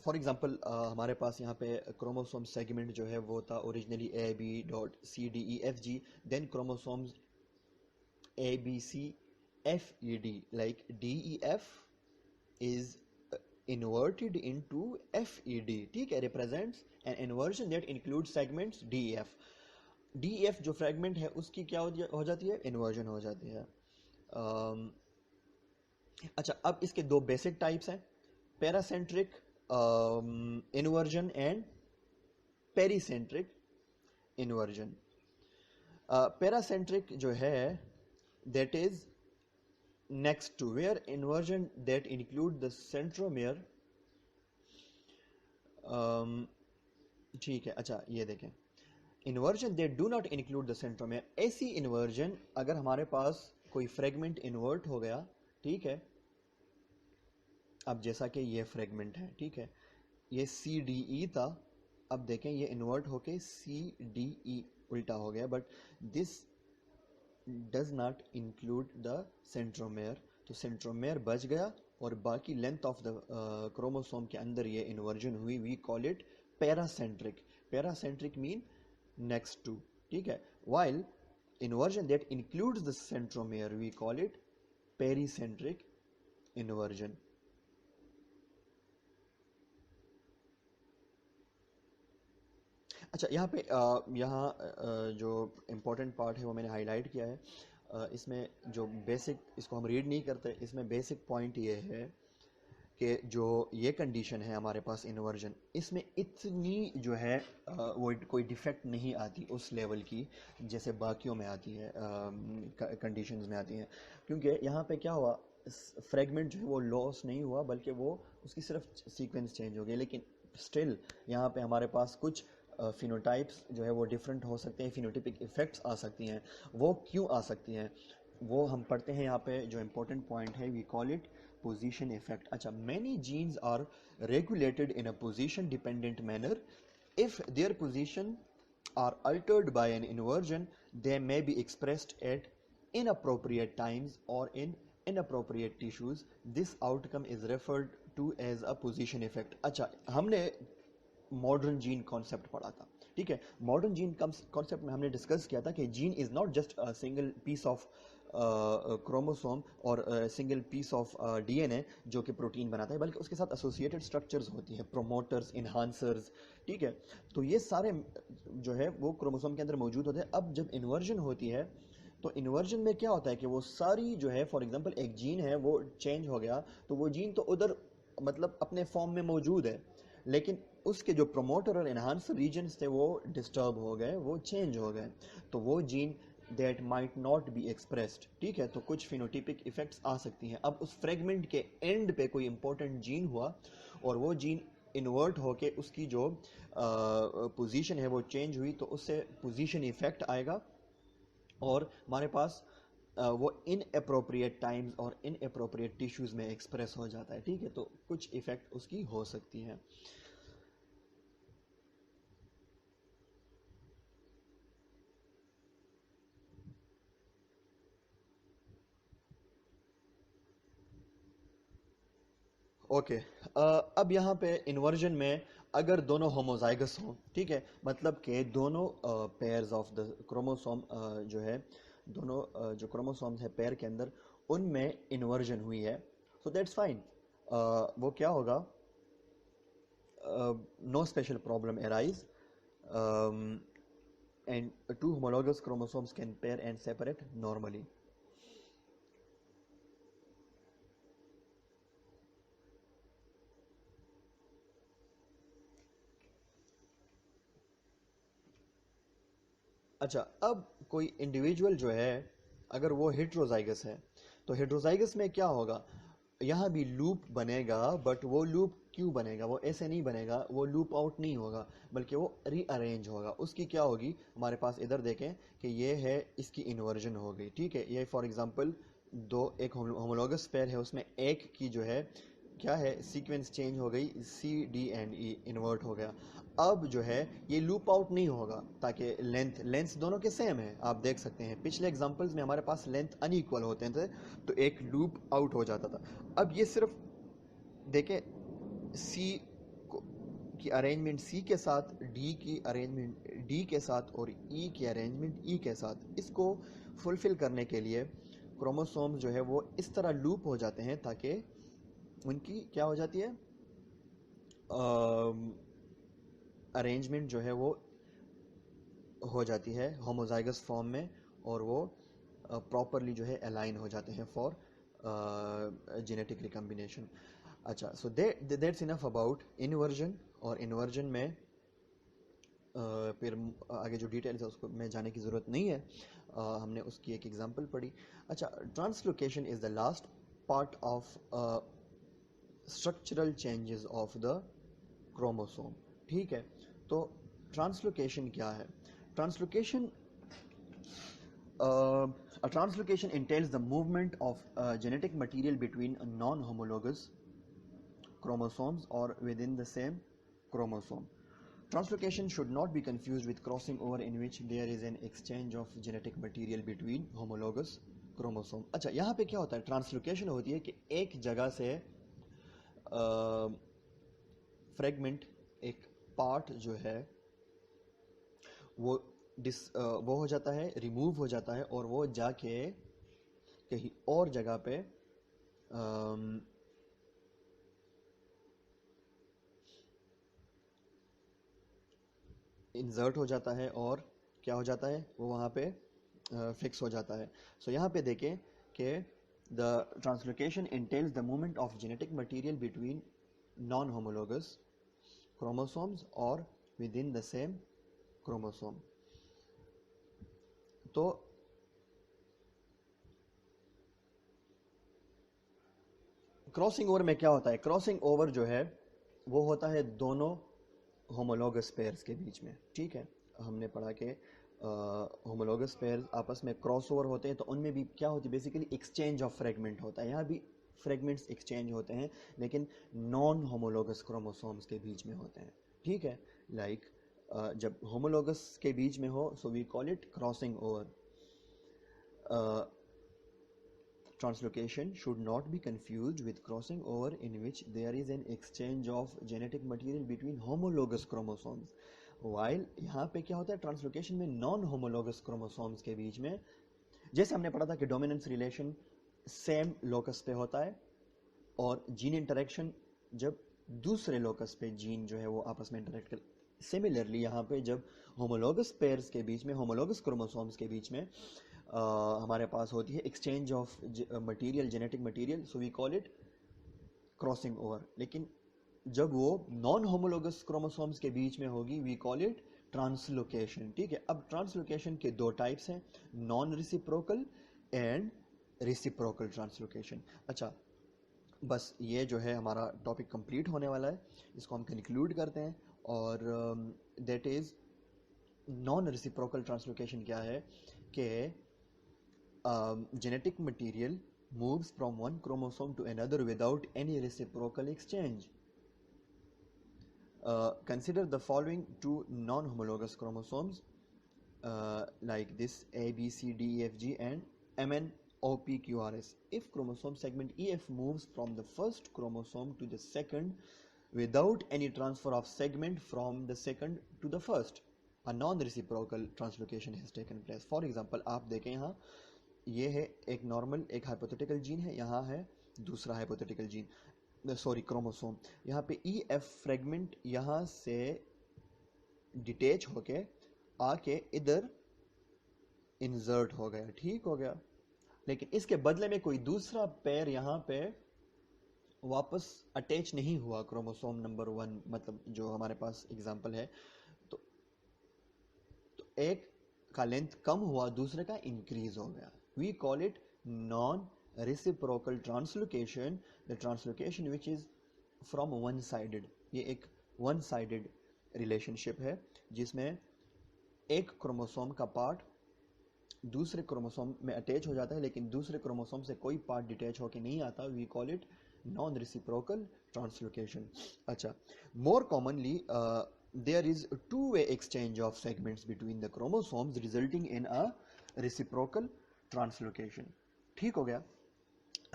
[SPEAKER 1] For example हमारे पास यहाँ पे क्रोमोसोम सेगमेंट जो है वो था originally AB.C.D.E.F.G, then chromosomes ABC.F.E.D, like DEF is inverted into FED, ठीक है, represents an inversion that includes segments DEF. DEF जो फ्रेगमेंट है उसकी क्या हो जाती है, इन्वर्जन हो जाती है। अच्छा, अब इसके दो बेसिक टाइप्स हैं, paracentric inversion and pericentric inversion. Paracentric जो है that is next to, where inversion that include the centromere, ठीक है। अच्छा ये देखें, inversion that do not include the centromere, ऐसी इन्वर्जन अगर हमारे पास कोई फ्रेगमेंट इन्वर्ट हो गया, ठीक है। अब जैसा कि ये फ्रेगमेंट है, ठीक है, ये CDE था, अब देखें ये इन्वर्ट होके CDE उल्टा हो गया, but this does not include the centromere, तो सेंट्रोमेयर बच गया और बाकी लेंथ ऑफ द क्रोमोसोम के अंदर ये इन्वर्जन हुई। We call it paracentric. Paracentric mean next to, ठीक है, while inversion that includes the centromere we call it pericentric inversion. अच्छा, यहाँ पे जो इम्पोर्टेंट पार्ट है वो मैंने हाईलाइट किया है। इसमें जो बेसिक, इसको हम रीड नहीं करते, इसमें बेसिक पॉइंट ये है कि जो ये कंडीशन है हमारे पास इन्वर्जन, इसमें इतनी जो है वो कोई डिफेक्ट नहीं आती उस लेवल की जैसे बाकियों में आती है, कंडीशंस में आती हैं, क्योंकि यहाँ पे क्या हुआ, फ्रेगमेंट जो है वो लॉस नहीं हुआ बल्कि वो उसकी सिर्फ सीक्वेंस चेंज हो गई। लेकिन स्टिल यहाँ पे हमारे पास कुछ फिनोटाइप्स जो है वो डिफरेंट हो सकते हैं, फिनोटिपिक इफेक्ट्स आ सकती हैं। वो क्यों आ सकती हैं वो हम पढ़ते हैं यहाँ पे। जो इम्पोर्टेंट पॉइंट है we call it position effect. अच्छा, many genes are regulated in a position dependent manner, if their position are altered by an inversion, they may be expressed at inappropriate times or in inappropriate tissues. This outcome is referred to as a position effect. अच्छा, हमने modern gene concept पढ़ा था, ठीक है। Modern gene concept में हमने discuss किया था कि gene is not just a single piece of chromosome और सिंगल पीस ऑफ DNA जो कि प्रोटीन बनाता है, बल्कि उसके साथ एसोसिएटेड स्ट्रक्चर्स होती हैं, प्रोमोटर्स, इन्हांसर्स, ठीक है। तो ये सारे जो है वो क्रोमोसोम के अंदर मौजूद होते हैं। अब जब इन्वर्जन होती है तो इन्वर्जन में क्या होता है कि वो सारी जो है, फॉर एग्जांपल एक जीन है वो चेंज हो गया, तो वो जीन तो उधर मतलब अपने फॉर्म में मौजूद है, लेकिन उसके जो प्रोमोटर और एनहांसर रीजन्स थे वो डिस्टर्ब हो गए, वो चेंज हो गए, तो वो gene that might not be expressed, ठीक है। तो कुछ फिनोटिपिक इफेक्ट्स आ सकती हैं। अब उस फ्रेगमेंट के एंड पे कोई इंपॉर्टेंट जीन हुआ और वो जीन इन्वर्ट होके उसकी जो पोजीशन है वो चेंज हुई, तो उससे पोजीशन इफेक्ट आएगा और हमारे पास वो इन अप्रोप्रिएट टाइम्स और इन अप्रोप्रिएट टिश्यूज में एक्सप्रेस हो जाता है, ठीक है। तो कुछ इफेक्ट उसकी हो सकती हैं। ओके, अब यहाँ पे इन्वर्जन में अगर दोनों होमोजाइगस हों, ठीक है, मतलब कि दोनों पेयर्स ऑफ द क्रोमोसोम जो है, दोनों जो क्रोमोसोम्स है पेयर के अंदर, उनमें इन्वर्जन हुई है, सो दैट्स फाइन। वो क्या होगा, no special problem arise and two homologous chromosomes can pair and separate normally. अच्छा, अब कोई इंडिविजुअल जो है अगर वो हेट्रोजाइगस है, तो हेट्रोजाइगस में क्या होगा, यहाँ भी लूप बनेगा, बट वो लूप क्यों बनेगा, वो ऐसे नहीं बनेगा, वो लूप आउट नहीं होगा, बल्कि वो रीअरेंज होगा। उसकी क्या होगी, हमारे पास इधर देखें कि ये है, इसकी इन्वर्जन हो गई, ठीक है। ये फॉर एग्जांपल दो एक होमोलोगस पेयर है, उसमें एक की जो है क्या है, सीक्वेंस चेंज हो गई, C D and E invert हो गया। अब जो है ये लूप आउट नहीं होगा, ताकि लेंथ दोनों के सेम है। आप देख सकते हैं पिछले एग्जांपल्स में हमारे पास लेंथ अनइक्वल होते थे, तो एक लूप आउट हो जाता था। अब ये सिर्फ देखें, सी की अरेंजमेंट सी के साथ, डी की अरेंजमेंट डी के साथ और ई की अरेंजमेंट ई के साथ, इसको फुलफिल करने के लिए क्रोमोसोम्स जो है वो इस तरह लूप हो जाते हैं, ताकि उनकी क्या हो जाती है, अरेंजमेंट जो है वो हो जाती है होमोजाइगस फॉर्म में, और वो प्रॉपरली जो है अलाइन हो जाते हैं फॉर जेनेटिक रिकम्बिनेशन। अच्छा, so that's enough about inversion. और इन्वर्जन में फिर आगे जो डिटेल्स है उसको में जाने की ज़रूरत नहीं है, हमने उसकी एक एग्जांपल पढ़ी। अच्छा, translocation is the last part of structural changes of the chromosome, ठीक है। तो ट्रांसलोकेशन क्या है, translocation a translocation entails the movement of genetic material between non-homologous chromosomes or within the same chromosome. Translocation should not be confused with crossing over, in which there is an exchange of genetic material between homologous chromosome. अच्छा, यहाँ पे क्या होता है, translocation होती है कि एक जगह से फ्रेगमेंट, एक पार्ट जो है वो वो हो जाता है, रिमूव हो जाता है, और वो जाके कहीं और जगह पे इंसर्ट हो जाता है, और क्या हो जाता है, वो वहाँ पे फिक्स हो जाता है। सो यहाँ पे देखें कि the translocation entails the movement of genetic material between non homologous chromosomes और within the same chromosome. तो क्रॉसिंग ओवर में क्या होता है, क्रॉसिंग ओवर जो है वो होता है दोनों होमोलोगस पेयर्स के बीच में, ठीक है। हमने पढ़ा कि होमोलोगस पेयर्स आपस में क्रॉस ओवर होते हैं, तो उनमें भी क्या होती है, बेसिकली एक्सचेंज ऑफ फ्रेगमेंट होता है। यहाँ भी फ्रेगमेंट्स एक्सचेंज होते हैं, लेकिन नॉन होमोलोगस क्रोमोसोम्स के बीच में होते हैं, ठीक है। लाइक जब होमोलोगस के बीच में हो, so we call it crossing over. Translocation should not be confused with crossing over, in which there is an exchange of genetic material between homologous chromosomes. While यहाँ पे क्या होता है, ट्रांसलोकेशन में नॉन होमोलोगस क्रोमोसोम्स के बीच में, जैसे हमने पढ़ा था कि डोमिनेंस रिलेशन सेम लोकस पे होता है, और जीन इंटरेक्शन जब दूसरे लोकस पे जीन जो है वो आपस में इंटरेक्ट कर। सिमिलरली यहाँ पे जब होमोलोगस पेयर्स के बीच में, होमोलोगस क्रोमोसोम्स के बीच में हमारे पास होती है exchange of material, genetic material, so we call it crossing over. लेकिन जब वो नॉन होमोलोगस क्रोमोसोम्स के बीच में होगी, वी कॉल इट ट्रांसलोकेशन। ठीक है, अब ट्रांसलोकेशन के दो टाइप्स हैं, non reciprocal and reciprocal translocation. अच्छा, बस ये जो है हमारा टॉपिक कंप्लीट होने वाला है, इसको हम कंक्लूड करते हैं। और that is non reciprocal translocation क्या है कि genetic material moves from one chromosome to another without any reciprocal exchange. Consider the following two non-homologous chromosomes like this A, B, C, D, E, F, G and M, N, O, P, Q, R, S. If chromosome segment EF moves from the first chromosome to the second without any transfer of segment from the second to the first, a non-reciprocal translocation has taken place. For example, आप देखें यहाँ ये है एक normal एक hypothetical gene है, यहाँ है दूसरा हाइपोथेटिकल जीन, सॉरी क्रोमोसोम। यहाँ पे ई एफ फ्रेगमेंट यहाँ से डिटेच होके आके इधर इंसर्ट हो गया, ठीक हो गया, लेकिन इसके बदले में कोई दूसरा पेयर यहाँ पे वापस अटैच नहीं हुआ क्रोमोसोम नंबर 1, मतलब जो हमारे पास एग्जांपल है। तो एक का लेंथ कम हुआ, दूसरे का इंक्रीज हो गया। We call it non-reciprocal translocation, the translocation which is from one-sided. ये एक one-sided relationship है जिसमें एक क्रोमोसोम का पार्ट दूसरे क्रोमोसोम में अटैच हो जाता है, लेकिन दूसरे क्रोमोसोम से कोई पार्ट डिटैच होके नहीं आता। We call it non-reciprocal translocation. अच्छा, more commonly there is a two-way exchange of segments between the chromosomes resulting in a reciprocal translocation. ठीक हो गया।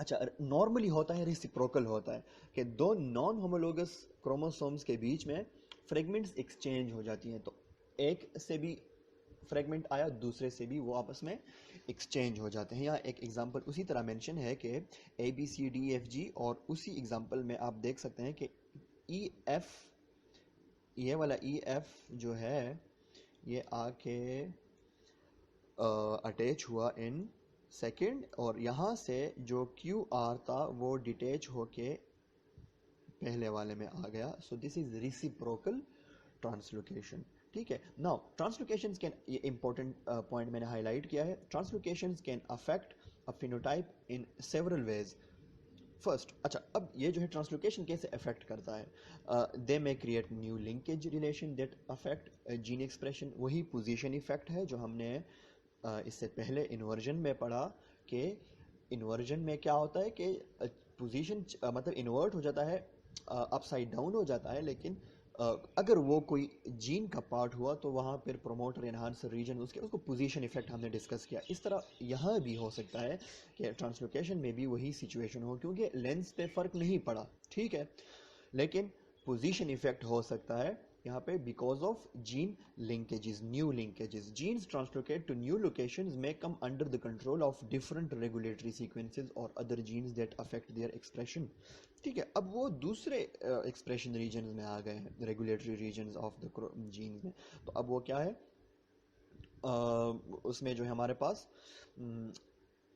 [SPEAKER 1] अच्छा, नॉर्मली होता है रेसिप्रोकल होता है कि दो नॉन होमोलोगस क्रोमोसोम्स के बीच में फ्रेगमेंट्स एक्सचेंज हो जाती हैं, तो एक से भी फ्रेगमेंट आया, दूसरे से भी वो आपस में एक्सचेंज हो जाते हैं। यहाँ एक एग्जांपल उसी तरह मेंशन है कि A B C D F G, और उसी एग्जांपल में आप देख सकते हैं कि ई एफ, ये वाला ई एफ जो है ये आके अटैच हुआ इन सेकेंड, और यहाँ से जो क्यू आर था वो डिटैच होके पहले वाले में आ गया। So this is reciprocal translocation. ठीक है, नाउ ट्रांसलोकेशंस कैन, ये इंपॉर्टेंट पॉइंट मैंने हाईलाइट किया है, translocations can affect a phenotype in several ways. First, अच्छा, अब ये जो है ट्रांसलोकेशन कैसे अफेक्ट करता है, they may create new linkage relation that affect gene expression. वही पोजीशन इफेक्ट है जो हमने इससे पहले इन्वर्जन में पढ़ा कि इन्वर्जन में क्या होता है कि पोजीशन मतलब इन्वर्ट हो जाता है, अपसाइड डाउन हो जाता है, लेकिन अगर वो कोई जीन का पार्ट हुआ तो वहाँ पर प्रोमोटर एनहांसर रीजन उसको पोजीशन इफेक्ट हमने डिस्कस किया। इस तरह यहाँ भी हो सकता है कि ट्रांसलोकेशन में भी वही सिचुएशन हो, क्योंकि लेंस पे फर्क नहीं पड़ा, ठीक है, लेकिन पोजीशन इफेक्ट हो सकता है यहाँ पे because of gene linkages, new linkages. Genes translocate to new locations may come under the control of different regulatory sequences or other genes that affect their expression. ठीक है, अब वो दूसरे एक्सप्रेशन रीजन्स में आ गए हैं, regulatory regions of the genes में। तो अब वो क्या है, उसमें जो है हमारे पास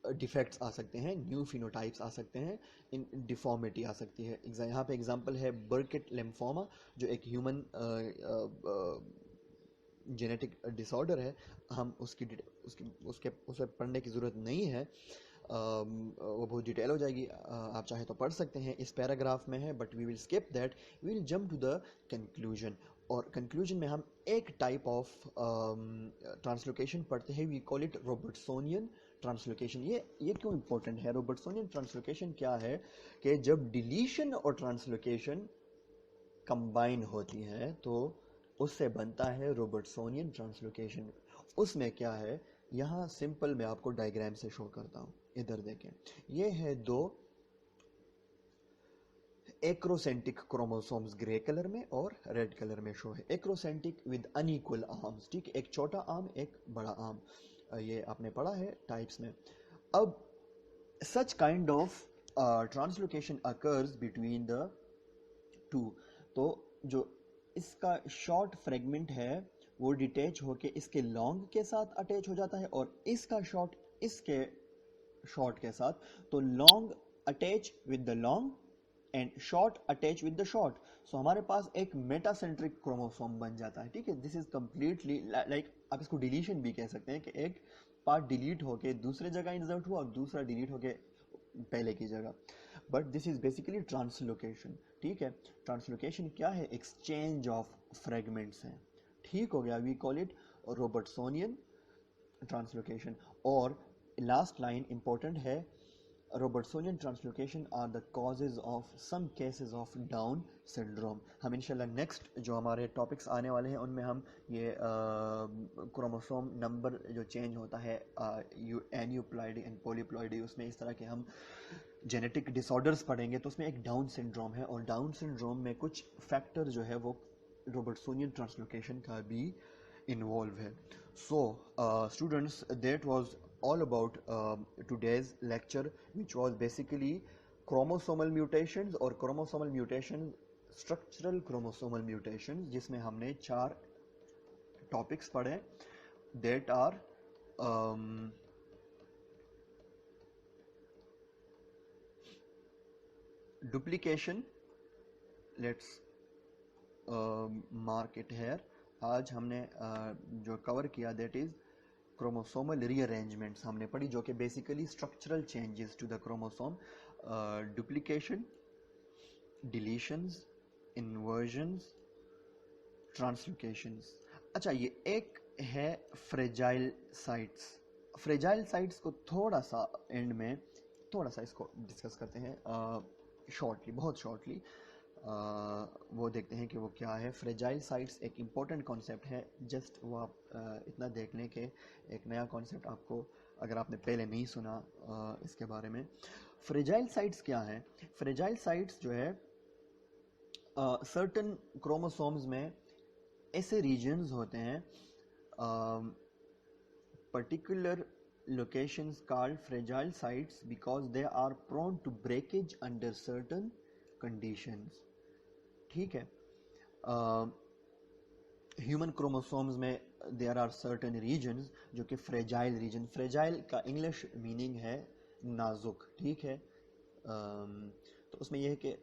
[SPEAKER 1] डिफेक्ट्स आ सकते हैं, न्यू फिनोटाइप्स आ सकते हैं, इन डिफॉर्मिटी आ सकती है। यहाँ पे एग्जांपल है बर्केट लिम्फोमा, जो एक ह्यूमन जेनेटिक डिसऑर्डर है। हम उसे पढ़ने की ज़रूरत नहीं है, वो बहुत डिटेल हो जाएगी, आप चाहे तो पढ़ सकते हैं, इस पैराग्राफ में है, but we will skip that, we will jump to the conclusion. और कंक्लूजन में हम एक टाइप ऑफ ट्रांसलोकेशन पढ़ते हैं, we call it Robertsonian translocation. ये क्यों इंपॉर्टेंट है? रॉबर्टसोनियन ट्रांसलोकेशन क्या है कि जब डिलीशन और ट्रांसलोकेशन कंबाइन होती है तो उससे बनता है रॉबर्टसोनियन ट्रांसलोकेशन। उसमें क्या है, यहाँ सिंपल मैं आपको डायग्राम से शो करता हूँ, इधर देखें, ये है दो एक्रोसेंटिक क्रोमोसोम्स, ग्रे कलर में और रेड कलर में शो है। एक्रोसेंटिक विद अनइक्वल आर्म्स, ठीक है, एक छोटा आर्म एक बड़ा आर्म, ये आपने पढ़ा है टाइप्स में। अब such kind of translocation occurs between the two, तो जो इसका शॉर्ट फ्रेगमेंट है वो डिटैच होके इसके लॉन्ग के साथ अटैच हो जाता है, और इसका शॉर्ट इसके शॉर्ट के साथ, तो long attach with the long and short attach with the short. So हमारे पास एक मेटासेंट्रिक क्रोमोसोम बन जाता है, ठीक है। दिस इज कंप्लीटली लाइक आप इसको डिलीशन भी कह सकते हैं कि एक पार्ट डिलीट होके दूसरे जगह इंसर्ट हुआ और दूसरा डिलीट होके पहले की जगह, but this is basically translocation, ठीक है। ट्रांसलोकेशन क्या है? एक्सचेंज ऑफ फ्रेगमेंट्स है, ठीक हो गया। We call it Robertsonian translocation. और लास्ट लाइन इंपॉर्टेंट है, Robertsonian translocation are the causes of some cases of Down syndrome। हम इंशाल्लाह नेक्स्ट जो हमारे टॉपिक्स आने वाले हैं उनमें हम ये क्रोमोसोम नंबर जो चेंज होता है एन्यूप्लॉइडी एंड पॉलीप्लॉइडी, उसमें इस तरह के हम जेनेटिक डिसऑर्डर्स पढ़ेंगे। तो उसमें एक डाउन सिंड्रोम है, और डाउन सिंड्रोम में कुछ फैक्टर जो है वो रोबर्टसोनियन ट्रांसलोकेशन का भी इन्वॉल्व है। So students, that was all about today's lecture, which was basically chromosomal mutations और chromosomal mutations, structural chromosomal mutations, जिसमें हमने 4 topics पढ़े that are duplication, let's mark it here। आज हमने जो कवर किया that is क्रोमोसोमल रीअरेंजमेंट्स हमने पढ़ी, जो कि basically structural changes to the chromosome, duplication, deletions, inversions, translocations. अच्छा, ये एक है फ्रेजाइल साइट्स। फ्रेजाइल साइट्स को थोड़ा सा एंड में थोड़ा सा इसको डिस्कस करते हैं शॉर्टली, बहुत शॉर्टली। वो देखते हैं कि वो क्या है। फ्रेजाइल साइट्स एक इम्पॉर्टेंट कॉन्सेप्ट है, जस्ट वो आप इतना देख लें कि एक नया कॉन्सेप्ट आपको, अगर आपने पहले नहीं सुना इसके बारे में। फ्रेजाइल साइट्स क्या है? फ्रेजाइल साइट्स जो है सर्टन क्रोमोसोम्स में ऐसे रीजन्स होते हैं, particular locations called fragile sites because they are prone to breakage under certain conditions, ठीक है। ह्यूमन क्रोमोसोम्स में देयर आर सर्टेन रीजन्स जो कि फ्रेजाइल रीजन, फ्रेजाइल का इंग्लिश मीनिंग है नाजुक, ठीक है। तो उसमें यह है कि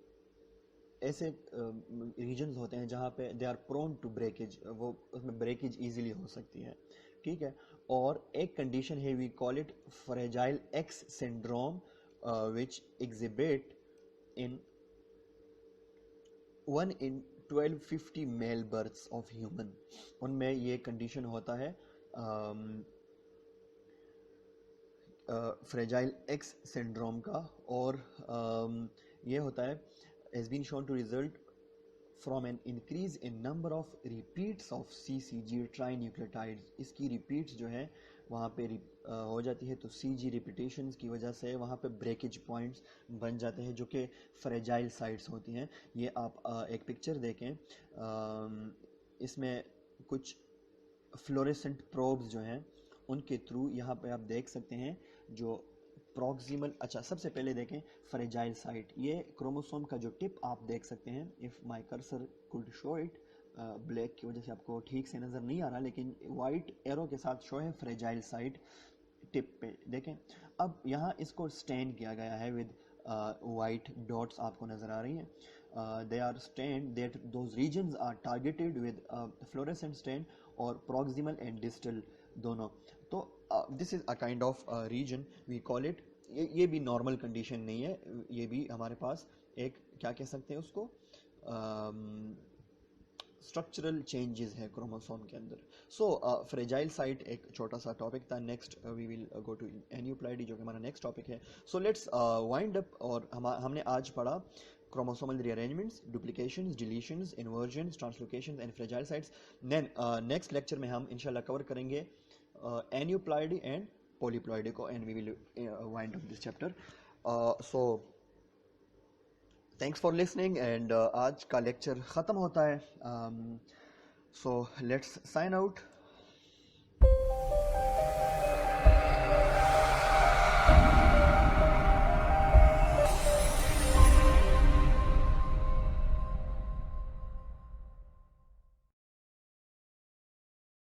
[SPEAKER 1] ऐसे रीजन्स होते हैं जहाँ पे they are prone to breakage, वो उसमें ब्रेकेज इजीली हो सकती है, ठीक है। और एक कंडीशन है, we call it fragile X syndrome, which exhibit in 1 in 1250 male births of human. उनमें ये कंडीशन होता है फ्रेजाइल एक्स सिंड्रोम का, और ये होता है has been shown to result from an increase in number of repeats of CCG trinucleotides। इसकी repeats जो है वहाँ पे हो जाती है, तो CG repetitions की वजह से वहाँ पे breakage points बन जाते हैं जो कि fragile sites होती हैं। ये आप एक पिक्चर देखें, इसमें कुछ फ्लोरेसेंट प्रोब्स जो हैं उनके थ्रू यहाँ पे आप देख सकते हैं जो प्रॉक्सिमल। अच्छा, सबसे पहले देखें फ्रेजाइल साइट, ये क्रोमोसोम का जो टिप आप देख सकते हैं, if my cursor could show it, black की वजह से आपको ठीक से नज़र नहीं आ रहा, लेकिन वाइट एरो के साथ शो है फ्रेजाइल साइट टिप पे, देखें। अब यहाँ इसको स्टैंड किया गया है विद वाइट डॉट्स आपको नज़र आ रही हैं, they are stand that those regions are targeted with fluorescent stand, और प्रॉक्सिमल एंड डिस्टल दोनों। तो this is a kind of region, we call it. ये भी नॉर्मल कंडीशन नहीं है, ये भी हमारे पास एक क्या कह सकते हैं उसको, स्ट्रक्चरल चेंजेस है क्रोमोसोम के अंदर। सो फ्रेजाइल साइट एक छोटा सा टॉपिक था। Next we will go to aneuploidy जो कि हमारा नेक्स्ट टॉपिक है। सो लेट्स वाइंड अप, और हमने आज पढ़ा chromosomal rearrangements, duplications, deletions, inversions, translocations and fragile sites। then next lecture में हम इंशाल्लाह कवर करेंगे aneuploidy and polyploidy को, and we will wind up this chapter। so thanks for listening, and आज का लेक्चर ख़त्म होता है। so let's sign out।